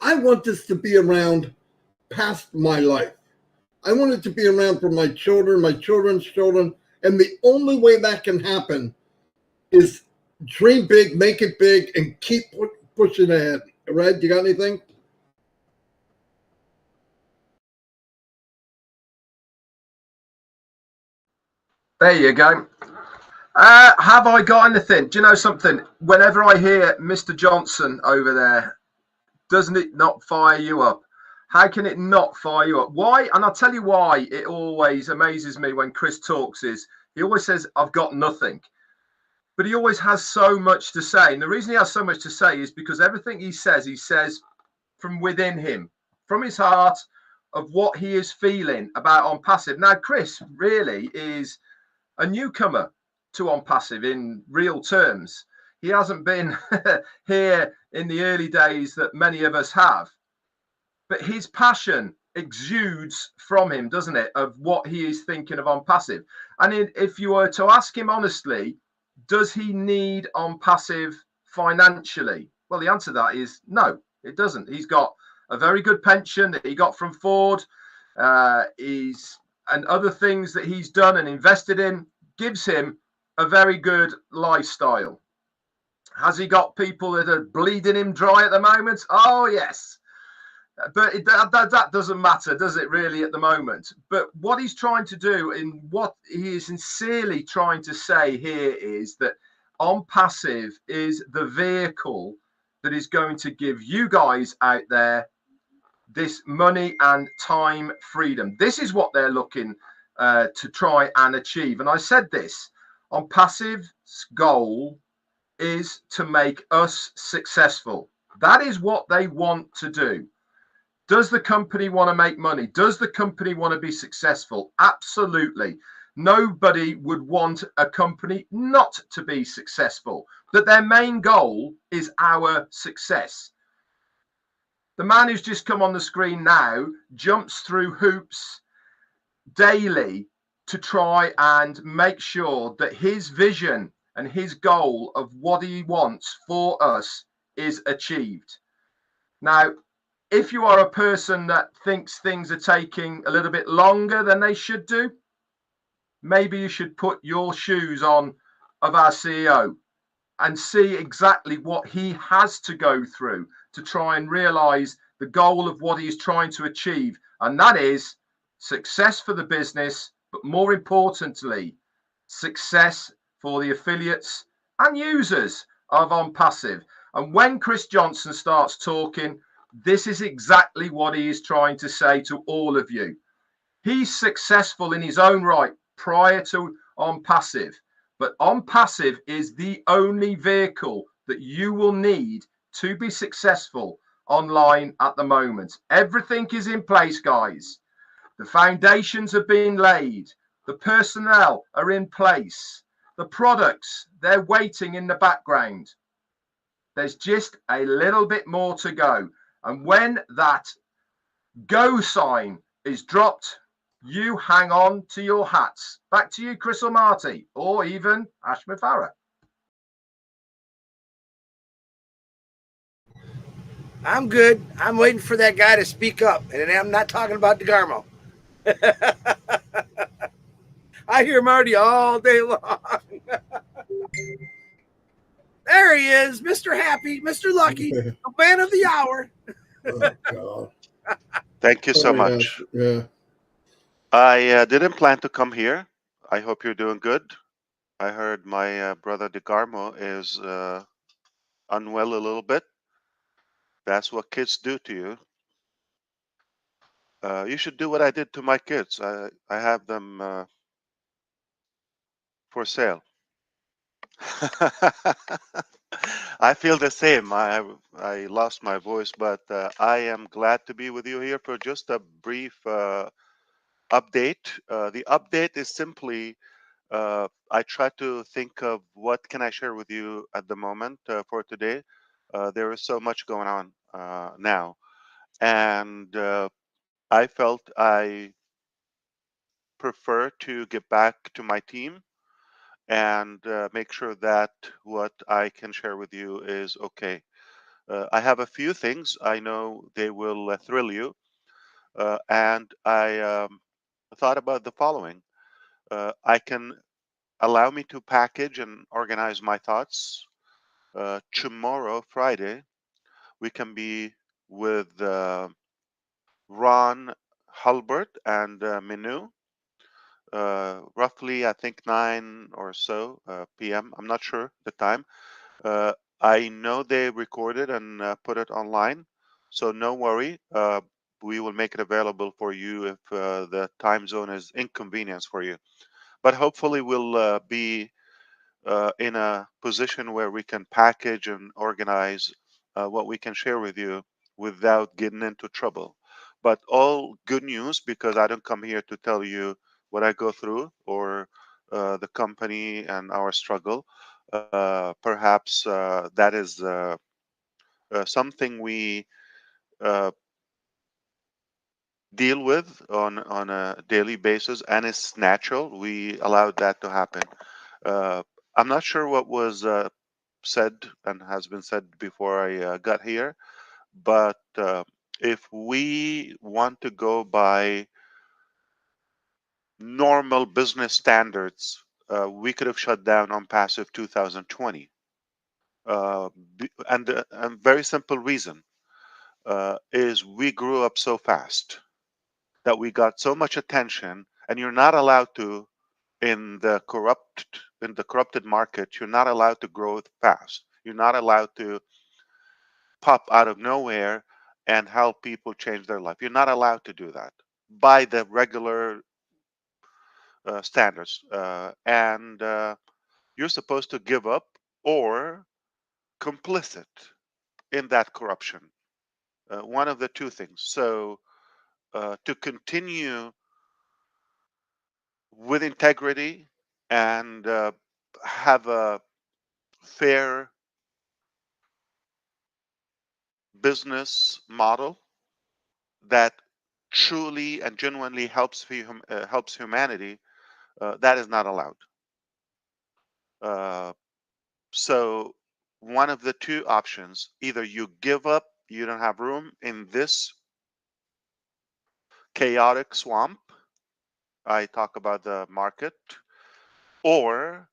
I want this to be around past my life. I want it to be around for my children, my children's children. And the only way that can happen is dream big, make it big, and keep pushing ahead. Red, you got anything? There you go. Have I got anything? Do you know something? Whenever I hear Mr. Johnson over there, doesn't it not fire you up? How can it not fire you up? Why? And I'll tell you why it always amazes me when Chris talks is he always says, I've got nothing. But he always has so much to say. And the reason he has so much to say is because everything he says from within him, from his heart, of what he is feeling about Onpassive. Now, Chris really is a newcomer to Onpassive in real terms. He hasn't been here in the early days that many of us have. But his passion exudes from him, doesn't it, of what he is thinking of Onpassive. And if you were to ask him honestly, does he need Onpassive financially? Well, the answer to that is no, it doesn't. He's got a very good pension that he got from Ford. And other things that he's done and invested in gives him a very good lifestyle. Has he got people that are bleeding him dry at the moment? Oh, yes. But that doesn't matter, does it, really, at the moment? But what he's trying to do, and what he is sincerely trying to say here, is that Onpassive is the vehicle that is going to give you guys out there this money and time freedom. This is what they're looking to try and achieve. And I said this, Onpassive's goal is to make us successful. That is what they want to do. Does the company want to make money? Does the company want to be successful? Absolutely. Nobody would want a company not to be successful. But their main goal is our success. The man who's just come on the screen now jumps through hoops daily to try and make sure that his vision and his goal of what he wants for us is achieved. Now, if you are a person that thinks things are taking a little bit longer than they should do, maybe you should put your shoes on of our CEO and see exactly what he has to go through to try and realize the goal of what he's trying to achieve. And that is success for the business, but more importantly, success for the affiliates and users of Onpassive. And when Chris Johnson starts talking, this is exactly what he is trying to say to all of you. He's successful in his own right prior to Onpassive, but Onpassive is the only vehicle that you will need to be successful online at the moment. Everything is in place, guys. The foundations have been laid. The personnel are in place. The products, they're waiting in the background. There's just a little bit more to go. And when that go sign is dropped, you hang on to your hats. Back to you, Chris or Marty, or even Ash Mufareh. I'm good. I'm waiting for that guy to speak up, and I'm not talking about DeGarmo. I hear Marty all day long. There he is, Mr. Happy, Mr. Lucky, the man of the hour. Oh, God. Thank you so Oh, yeah, much. yeah. I didn't plan to come here. I hope you're doing good. I heard my brother DeGarmo is unwell a little bit. That's what kids do to you. You should do what I did to my kids. I have them for sale. I feel the same. I lost my voice, but I am glad to be with you here for just a brief update. The update is simply I try to think of what can I share with you at the moment for today. There is so much going on now, and I felt I prefer to get back to my team and make sure that what I can share with you is okay. I have a few things I know they will thrill you, and I thought about the following. I can allow me to package and organize my thoughts. Tomorrow, Friday, we can be with Ron Hulbert and Minu, roughly, I think, 9 or so p.m. I'm not sure the time. Uh, I know they recorded and put it online, so no worry. We will make it available for you if the time zone is inconvenience for you. But hopefully, we'll be in a position where we can package and organize what we can share with you without getting into trouble. But all good news, because I don't come here to tell you what I go through or the company and our struggle. Perhaps that is something we uh, deal with on a daily basis, and it's natural. We allowed that to happen. Uh, I'm not sure what was said and has been said before I got here, but if we want to go by normal business standards, we could have shut down Onpassive 2020. And a very simple reason is we grew up so fast that we got so much attention, and you're not allowed to in the corrupted market. You're not allowed to grow fast. You're not allowed to pop out of nowhere and help people change their life. You're not allowed to do that by the regular standards, and you're supposed to give up or complicit in that corruption. One of the two things. So to continue with integrity and have a fair business model that truly and genuinely helps humanity, that is not allowed. Uh, so one of the two options: either you give up, you don't have room in this chaotic swamp. I talk about the market, or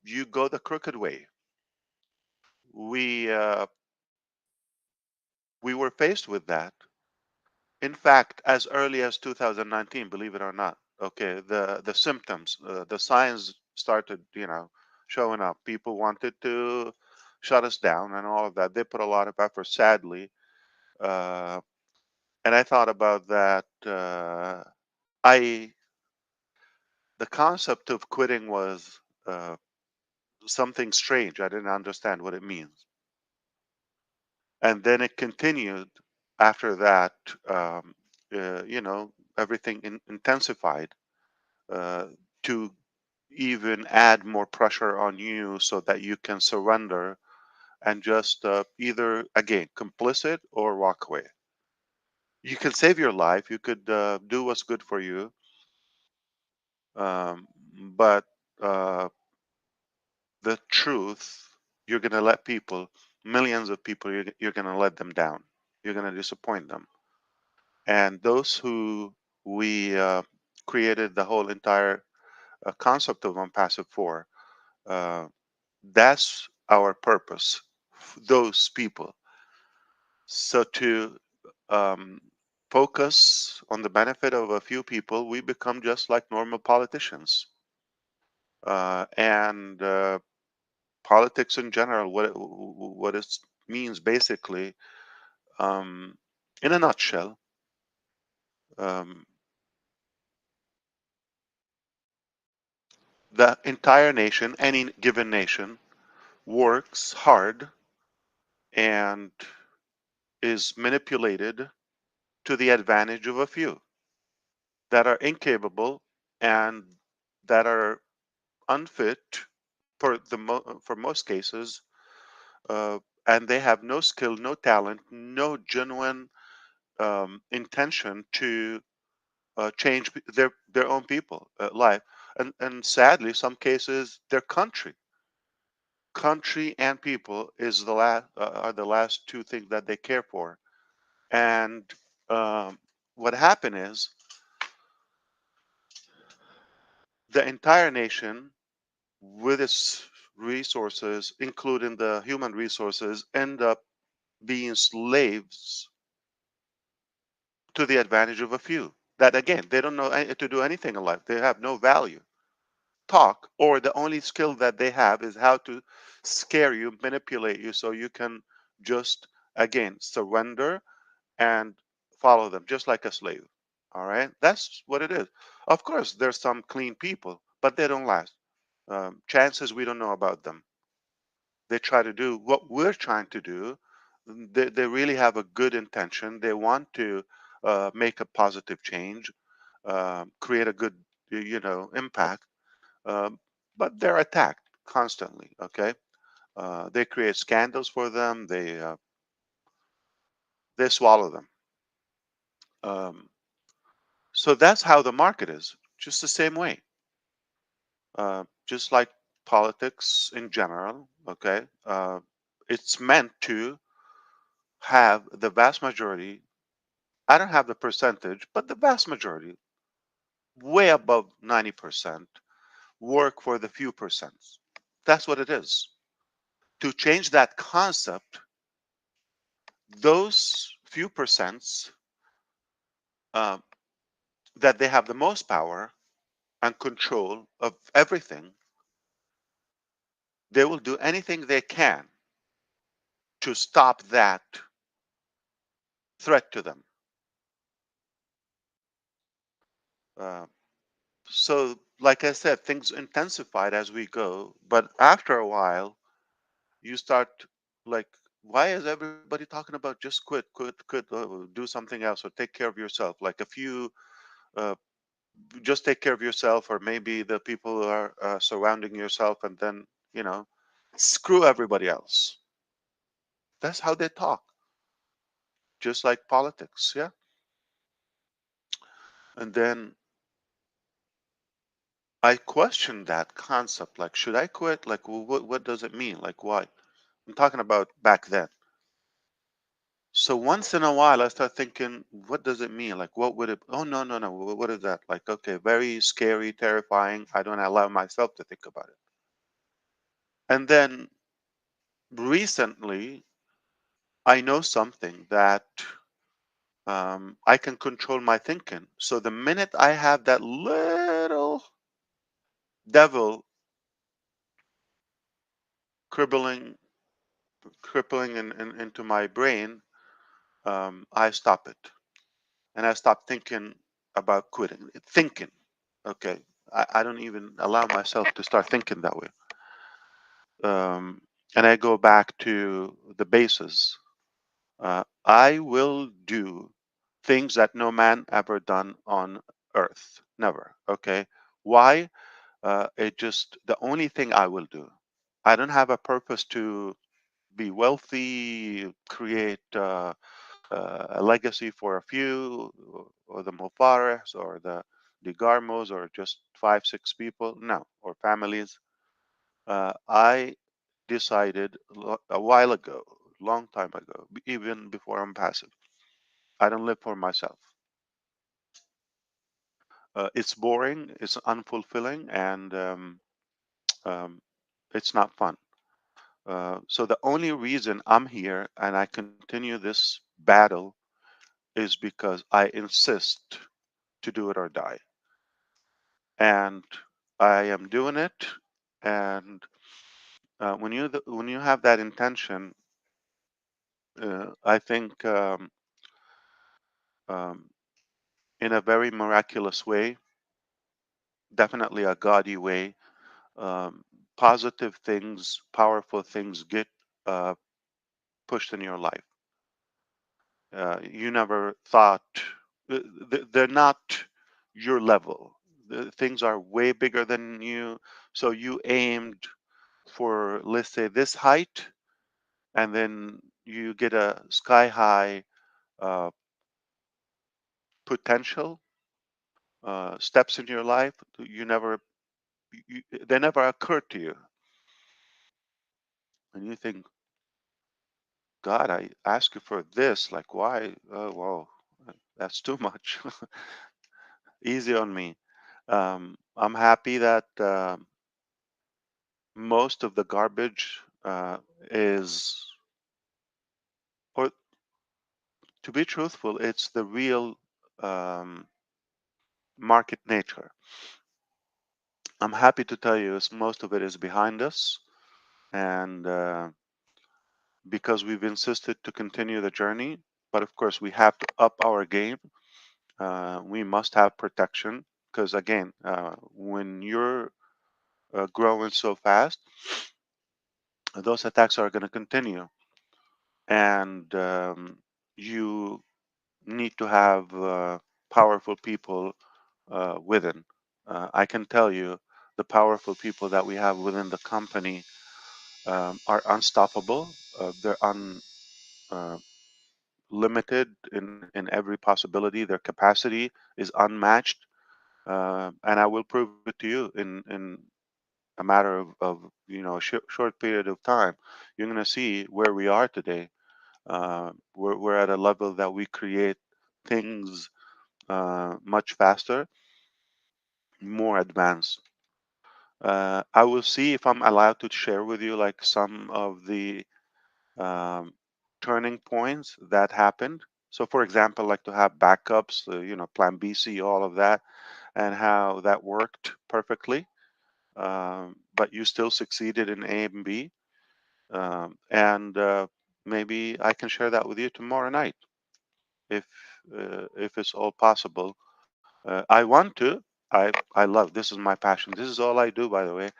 you go the crooked way. We uh, we were faced with that. In fact, as early as 2019, believe it or not. Okay, the symptoms, the signs started, showing up. People wanted to shut us down and all of that. They put a lot of effort, sadly. Uh, and I thought about that. I The concept of quitting was something strange. I didn't understand what it means. And then it continued after that. You know, everything intensified uh, to even add more pressure on you so that you can surrender and just either, again, complicit or walk away. You can save your life. You could do what's good for you. But uh, the truth, you're going to let people, millions of people, you're going to let them down. You're going to disappoint them. And those who we created the whole entire concept of Unpassive for, uh, that's our purpose, those people. So to um, focus on the benefit of a few people, we become just like normal politicians. And politics in general, what it means basically, um, in a nutshell, um, the entire nation, any given nation, works hard and is manipulated to the advantage of a few that are incapable and that are unfit for most cases, uh, and they have no skill, no talent, no genuine intention to change their own people life, and sadly, some cases, their country and people is the last are the last two things that they care for. And um, what happened is the entire nation, with its resources, including the human resources, end up being slaves to the advantage of a few. That again, they don't know to do anything in life. They have no value. Talk, or the only skill that they have is how to scare you, manipulate you, so you can just again surrender and follow them, just like a slave. All right, that's what it is. Of course, there's some clean people, but they don't last. Chances we don't know about them. They try to do what we're trying to do. They really have a good intention. They want to make a positive change, create a good, impact. Um, but they're attacked constantly. Okay, they create scandals for them. They swallow them. Um, so that's how the market is. Just the same way. Just like politics in general. Okay, it's meant to have the vast majority. I don't have the percentage, but the vast majority, way above 90%, work for the few percents. That's what it is. To change that concept, those few percents uh, that they have the most power and control of everything, they will do anything they can to stop that threat to them. Uh, so, like I said, things intensified as we go, but after a while, you start like, why is everybody talking about just quit, do something else or take care of yourself? Like a few, uh, just take care of yourself, or maybe the people who are surrounding yourself, and then, you know, screw everybody else. That's how they talk, just like politics. Yeah. And then I questioned that concept. Like, should I quit? Like, what does it mean? Like, why? I'm talking about back then. So once in a while, I start thinking, what does it mean? Like, what would it? Oh, no, no, no. What is that? Like, okay, very scary, terrifying. I don't allow myself to think about it. And then recently, I know something that I can control my thinking. So the minute I have that little devil cribbling crippling into my brain, I stop it, and I stop thinking about quitting. Thinking, okay, I don't even allow myself to start thinking that way. And I go back to the basis. I will do things that no man ever done on earth. Never. Okay. Why? It just the only thing I will do. I don't have a purpose to be wealthy, create a legacy for a few, or the Mufarehs, or the Garmos, or just 5, 6 people. No, or families. I decided a while ago, long time ago, even before I'm passive. I don't live for myself. It's boring, it's unfulfilling, and um, it's not fun. So the only reason I'm here and I continue this battle is because I insist to do it or die, and I am doing it. And when you have that intention, I think um, in a very miraculous way, definitely a gaudy way, um, positive things, powerful things get uh, pushed in your life. You never thought they're not your level. Things are way bigger than you. So you aimed for, let's say, this height, and then you get a sky high uh, potential steps in your life. You never, they never occurred to you, and you think, God, I ask you for this. Like, why? Oh, well, that's too much. Easy on me. I'm happy that most of the garbage is, or to be truthful, it's the real um, market nature. I'm happy to tell you is most of it is behind us, and because we've insisted to continue the journey. But of course, we have to up our game. We must have protection because, again, when you're growing so fast, those attacks are going to continue, and you need to have powerful people within. I can tell you the powerful people that we have within the company are unstoppable. They're uh, limited in every possibility. Their capacity is unmatched, and I will prove it to you in a matter of a short period of time. You're going to see where we are today. We're at a level that we create things much faster, more advanced. I will see if I'm allowed to share with you like some of the um, turning points that happened. So, for example, like to have backups, Plan B, C, all of that, and how that worked perfectly. But you still succeeded in A and B, and maybe I can share that with you tomorrow night if if it's all possible. I want to. I love. This is my passion. This is all I do, by the way.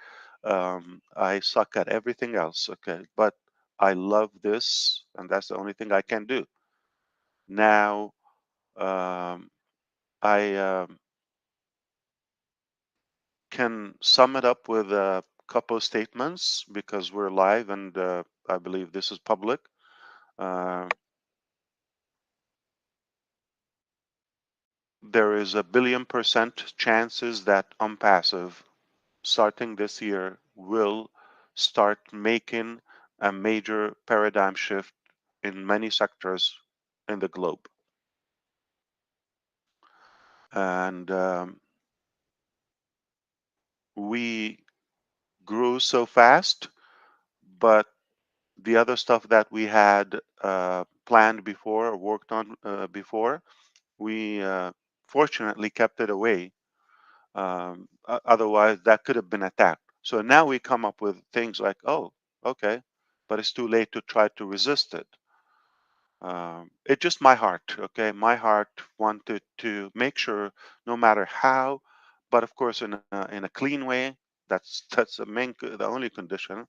I suck at everything else. Okay, but I love this, and that's the only thing I can do. Now, I can sum it up with a couple of statements because we're live, and I believe this is public. Uh, there is a billion% chances that Unpassive, starting this year, will start making a major paradigm shift in many sectors in the globe. And we grew so fast, but the other stuff that we had planned before or worked on before, we fortunately kept it away. Otherwise, that could have been attacked. So now we come up with things like, oh, okay. but it's too late to try to resist it. It's just my heart, okay? My heart wanted to make sure, no matter how, but of course in a clean way. That's the only condition,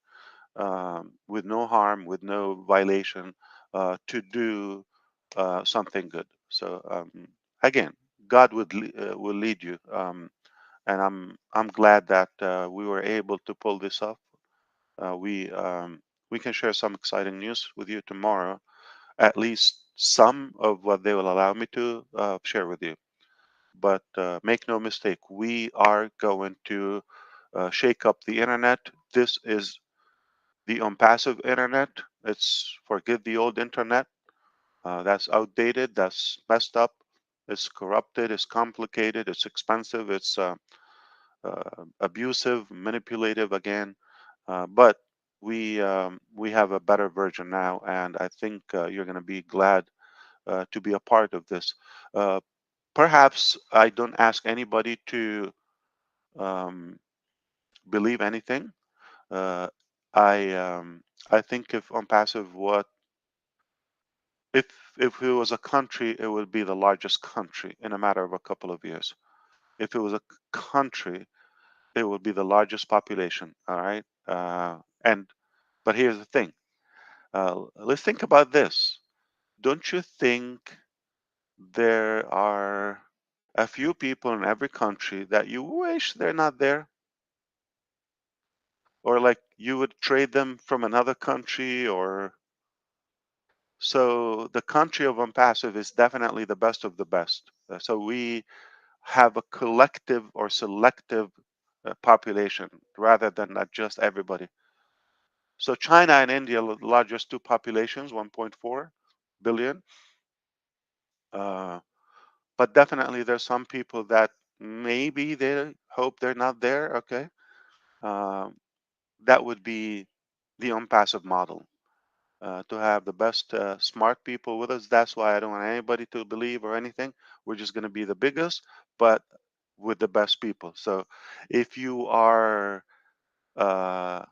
with no harm, with no violation, to do something good. So again, God will lead you, and I'm glad that we were able to pull this off. We can share some exciting news with you tomorrow, at least some of what they will allow me to share with you. But make no mistake, we are going to shake up the internet. This is the Onpassive internet. It's forget the old internet. That's outdated. That's messed up. It's corrupted. It's complicated. It's expensive. It's abusive, manipulative again. But we have a better version now, and I think you're going to be glad to be a part of this. Uh, Perhaps I don't ask anybody to um, believe anything. Uh, I I think if Onpassive, what if if it was a country, it would be the largest country in a matter of a couple of years. If it was a country, it would be the largest population. All right, and but here's the thing. Let's think about this. Don't you think there are a few people in every country that you wish they're not there? Or like you would trade them from another country? Or so the country of Unpassive is definitely the best of the best. So we have a collective or selective population rather than not just everybody. So China and India are the largest two populations, 1.4 billion. Uh, but definitely there's some people that maybe they hope they're not there. Okay, um, that would be the Unpassive model, to have the best smart people with us. That's why I don't want anybody to believe or anything. We're just going to be the biggest, but with the best people. So if you are uh,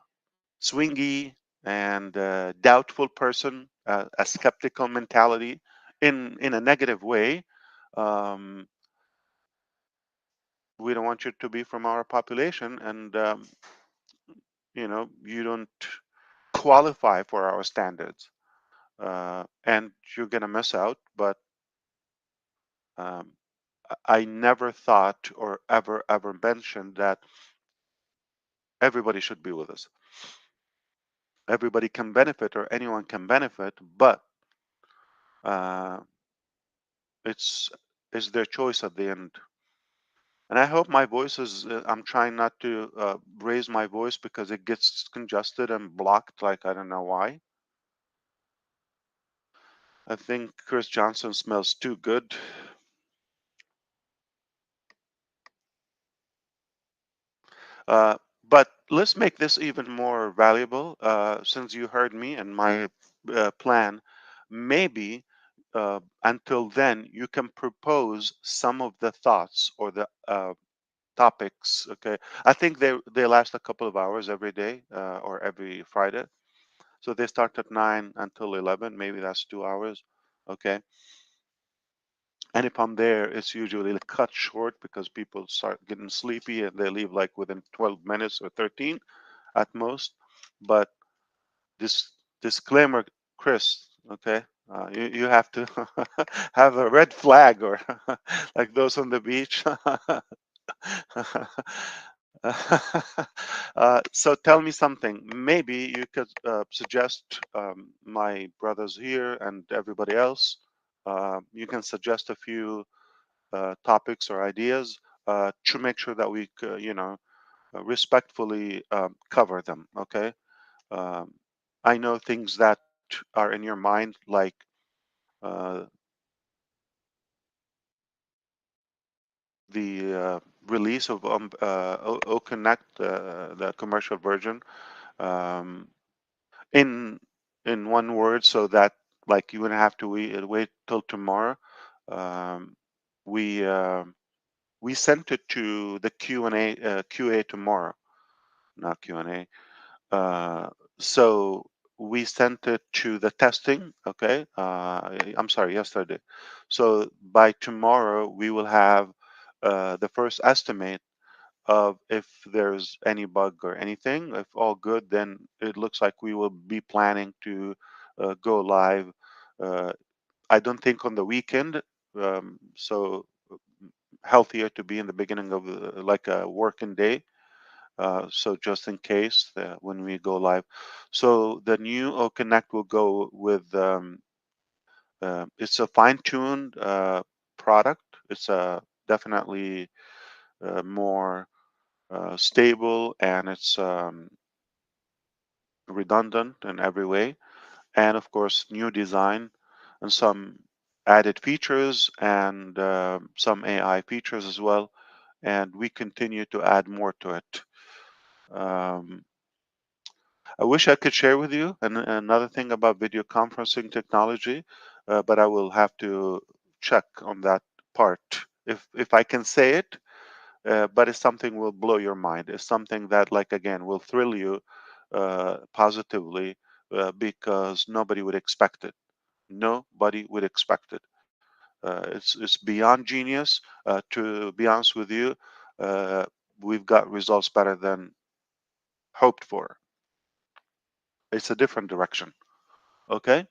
swingy and doubtful person, a skeptical mentality in a negative way, um, we don't want you to be from our population, and you don't qualify for our standards, and you're gonna miss out. But um, I never thought or ever mentioned that everybody should be with us. Everybody can benefit, or anyone can benefit, but uh, it's it's their choice at the end. And I hope my voice is. I'm trying not to raise my voice because it gets congested and blocked. Like I don't know why. I think Chris Johnson smells too good. Uh, but let's make this even more valuable. Since you heard me and my plan, maybe until then you can propose some of the thoughts or the topics. Okay, I think they last a couple of hours every day, or every Friday. So they start at 9 until 11. Maybe that's 2 hours. Okay. And if I'm there, it's usually cut short because people start getting sleepy and they leave like within 12 minutes or 13 at most. But this disclaimer, Chris, okay, you have to have a red flag, or like those on the beach. So tell me something. Maybe you could suggest, my brothers here and everybody else. You can suggest a few topics or ideas to make sure that we, respectfully cover them. Okay. Um, I know things that are in your mind, like uh, the release of Connect, the commercial version, um, in one word, so that like you wouldn't have to wait till tomorrow. Um, we we sent it to the QA tomorrow, not Q&A. So we sent it to the testing. Okay, I'm sorry, yesterday. So by tomorrow we will have the first estimate of if there's any bug or anything. If all good, then it looks like we will be planning to go live. Uh, I don't think on the weekend. So healthier to be in the beginning of like a working day. So just in case when we go live. So the new O Connect will go with it's a fine-tuned product. It's definitely more stable, and it's redundant in every way. And of course, new design and some added features and some AI features as well. And we continue to add more to it. Um, I wish I could share with you another thing about video conferencing technology, but I will have to check on that part. If I can say it, but it's something will blow your mind. It's something that, like again, will thrill you positively because nobody would expect it. Nobody would expect it. It's beyond genius. To be honest with you, uh, we've got results better than hoped for. It's a different direction. Okay.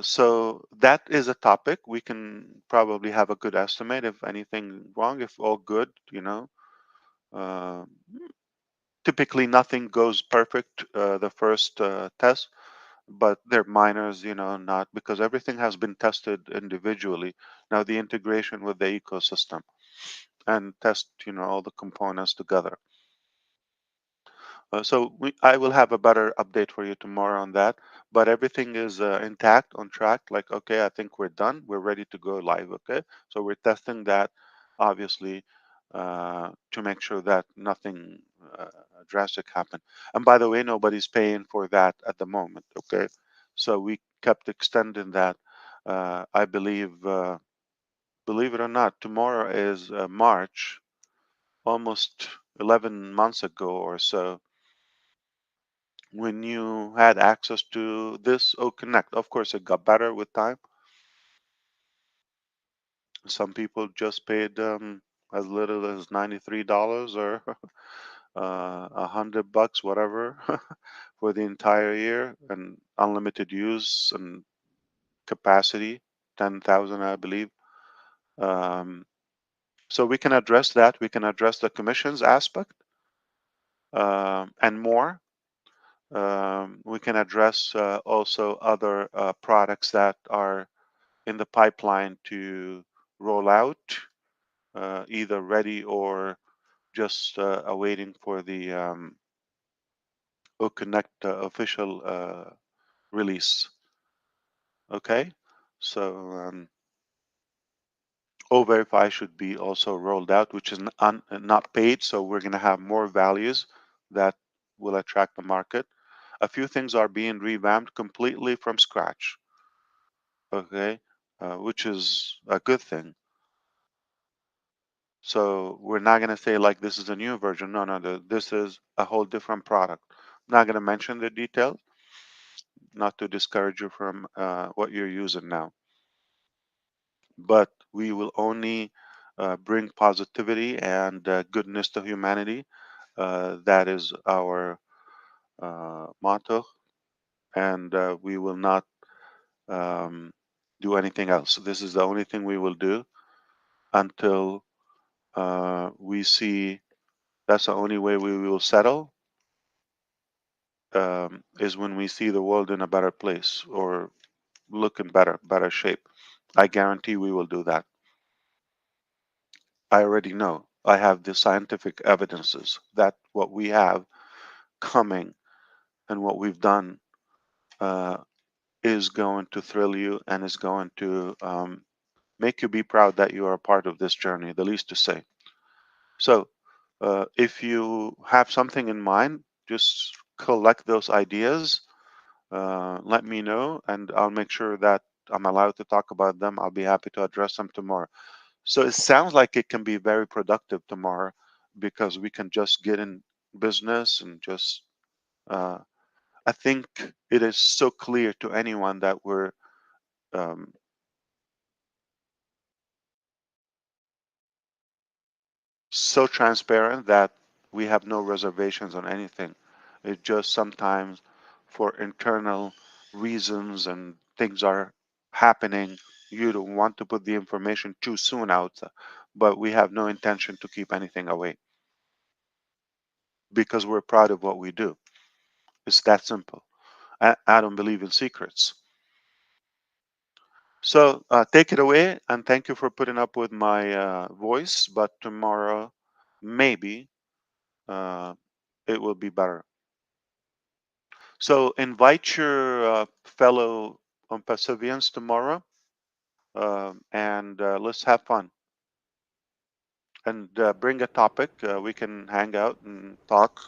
So that is a topic. We can probably have a good estimate if anything wrong, if all good, you know. Uh, Typically, nothing goes perfect the first test, but they're minors, you know, not because everything has been tested individually. Now, the integration with the ecosystem and test, you know, all the components together. I will have a better update for you tomorrow on that, but everything is intact, on track. Like, okay, I think we're done. We're ready to go live. Okay, so we're testing that, obviously, to make sure that nothing drastic happened. And by the way, nobody's paying for that at the moment. Okay, so we kept extending that. I believe it or not, tomorrow is March, almost 11 months ago or so when you had access to this O Connect. Of course, it got better with time. Some people just paid as little as $93 or $100, whatever, for the entire year and unlimited use and capacity, 10,000, I believe. Um, so we can address that. We can address the commissions aspect and more. We can address also other products that are in the pipeline to roll out, either ready or just awaiting for the Connect official release. Okay, so O-Verify should be also rolled out, which is not paid, so we're going to have more values that will attract the market. A few things are being revamped completely from scratch. Okay, which is a good thing. So we're not going to say like this is a new version. No, no, this is a whole different product. I'm not going to mention the details, not to discourage you from what you're using now. But we will only bring positivity and goodness to humanity. That is our motto, and we will not um, do anything else. This is the only thing we will do until we see. That's the only way we will settle, is when we see the world in a better place or look in better shape. I guarantee we will do that. I already know. I have the scientific evidences that what we have coming and what we've done uh, is going to thrill you and is going to make you be proud that you are a part of this journey, the least to say. So, if you have something in mind, just collect those ideas. Let me know, and I'll make sure that I'm allowed to talk about them. I'll be happy to address them tomorrow. So it sounds like it can be very productive tomorrow because we can just get in business and just uh, I think it is so clear to anyone that we're so transparent that we have no reservations on anything. It just sometimes, for internal reasons and things are happening, you don't want to put the information too soon out, but we have no intention to keep anything away because we're proud of what we do. It's that simple. I don't believe in secrets. So take it away, and thank you for putting up with my voice. But tomorrow, maybe it will be better. So invite your fellow Onpassivians tomorrow, and let's have fun. And bring a topic. We can hang out and talk.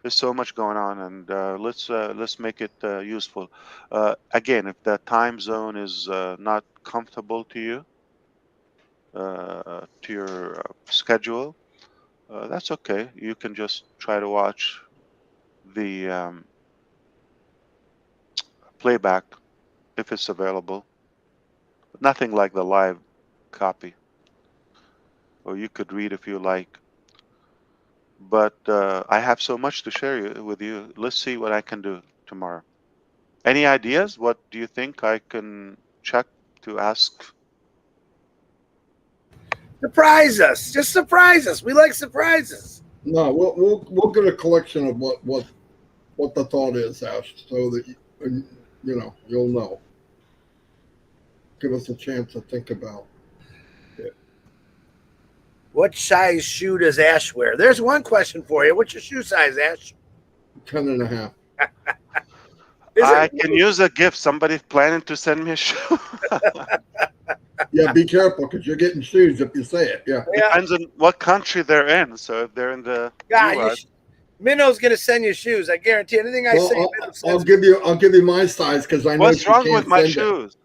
There's so much going on, and let's make it useful. Again, if the time zone is not comfortable to you, to your schedule, that's okay. You can just try to watch the playback if it's available. Nothing like the live copy, or you could read if you like. But I have so much to share with you. Let's see what I can do tomorrow. Any ideas? What do you think I can check to ask? Surprise us. Just surprise us. We like surprises. No, we'll get a collection of what the thought is, Ash, so that you'll know. Give us a chance to think about it. What size shoe does Ash wear? There's one question for you. What's your shoe size, Ash? 10.5. I can use a gift. Somebody's planning to send me a shoe. Yeah, be careful because you're getting shoes if you say it. Yeah. Depends on what country they're in. So if they're in the US, Minnow's gonna send you shoes. I guarantee. Anything I say, I'll give you my size because I know. What's wrong with my shoes?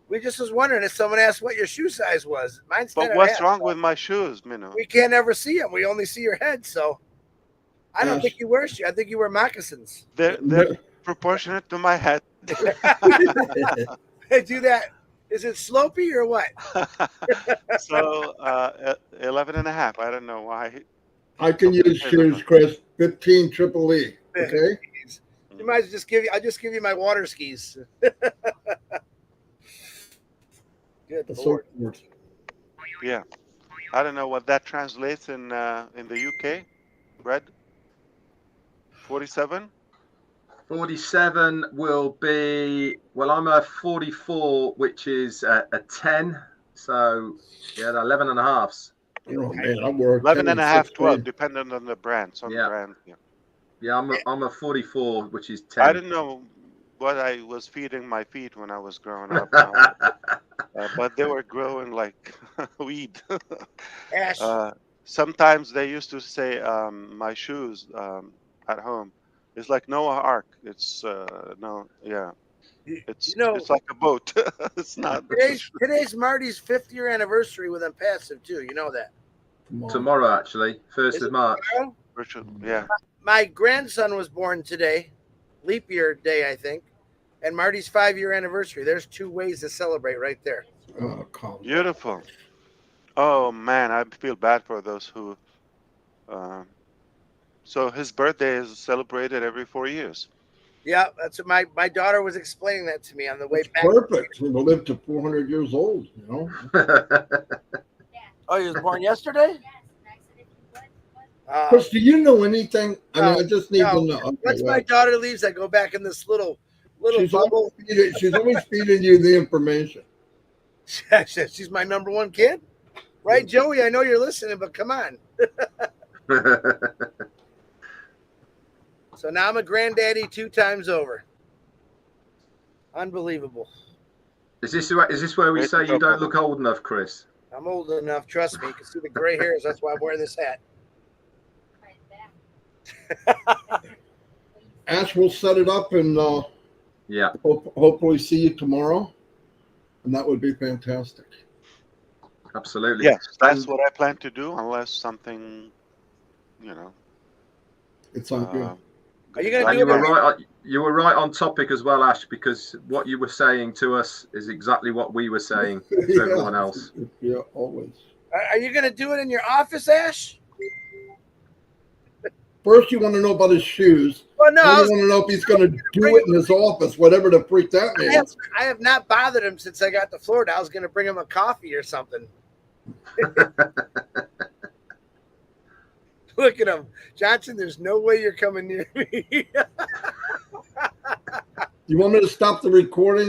We just was wondering if someone asked what your shoe size was. Mine's 10 But what's wrong with my shoes, Minnow? We can't ever see them. We only see your head. So I don't think you wear shoes. I think you wear moccasins. They're proportionate to my head. They do that. Is it slopey or what? So 11.5. I don't know why. I can use shoes, Chris. 15 triple E. Okay. You might just give you. I'll just give you my water skis. Good Lord. Yeah, I don't know what that translates in the UK. Red. 47. 47 will be, well, I'm a 44, which is a 10. So, yeah, 11 and a halves. Oh, man, I work 11.5, 12, depending on the brand. Some brand. Yeah, I'm a 44, which is 10. I didn't know what I was feeding my feet when I was growing up. But they were growing like weed. Ash. Sometimes they used to say my shoes at home. It's like Noah Ark. It's it's like a boat. It's not. Today's Marty's 5th year anniversary with Onpassive too. You know that. Tomorrow, actually, 1st of March. Yeah. My grandson was born today, leap year day, I think, and Marty's 5-year anniversary. There's 2 ways to celebrate right there. Oh, beautiful. Oh man, I feel bad for those who. So his birthday is celebrated every 4 years. Yeah, that's what my daughter was explaining that to me on the way back. Perfect. We will live to 400 years old. You know. Oh, he was born yesterday. Chris, do you know anything? I mean, I just need to know. Okay, once my daughter leaves, I go back in this little bubble. She's always feeding you the information. She's my number 1 kid, right, Joey? I know you're listening, but come on. So now I'm a granddaddy 2 times over. Unbelievable. Is this where we say you don't look old enough, Chris? I'm old enough. Trust me. You can see the gray hairs. That's why I'm wearing this hat. Ash, we'll set it up and hopefully see you tomorrow, and that would be fantastic. Absolutely. Yes, that's what I plan to do, unless something, It's on Are you going to And do you it? were right. You were right on topic as well, Ash, because what you were saying to us is exactly what we were saying to everyone else. Yeah, always. Are you going to do it in your office, Ash? First, you want to know about his shoes. Well, no. Then you want to know if he's going to do it in his office, whatever the freak that means. I have not bothered him since I got to Florida. I was going to bring him a coffee or something. Look at him. Johnson, there's no way you're coming near me. You want me to stop the recording?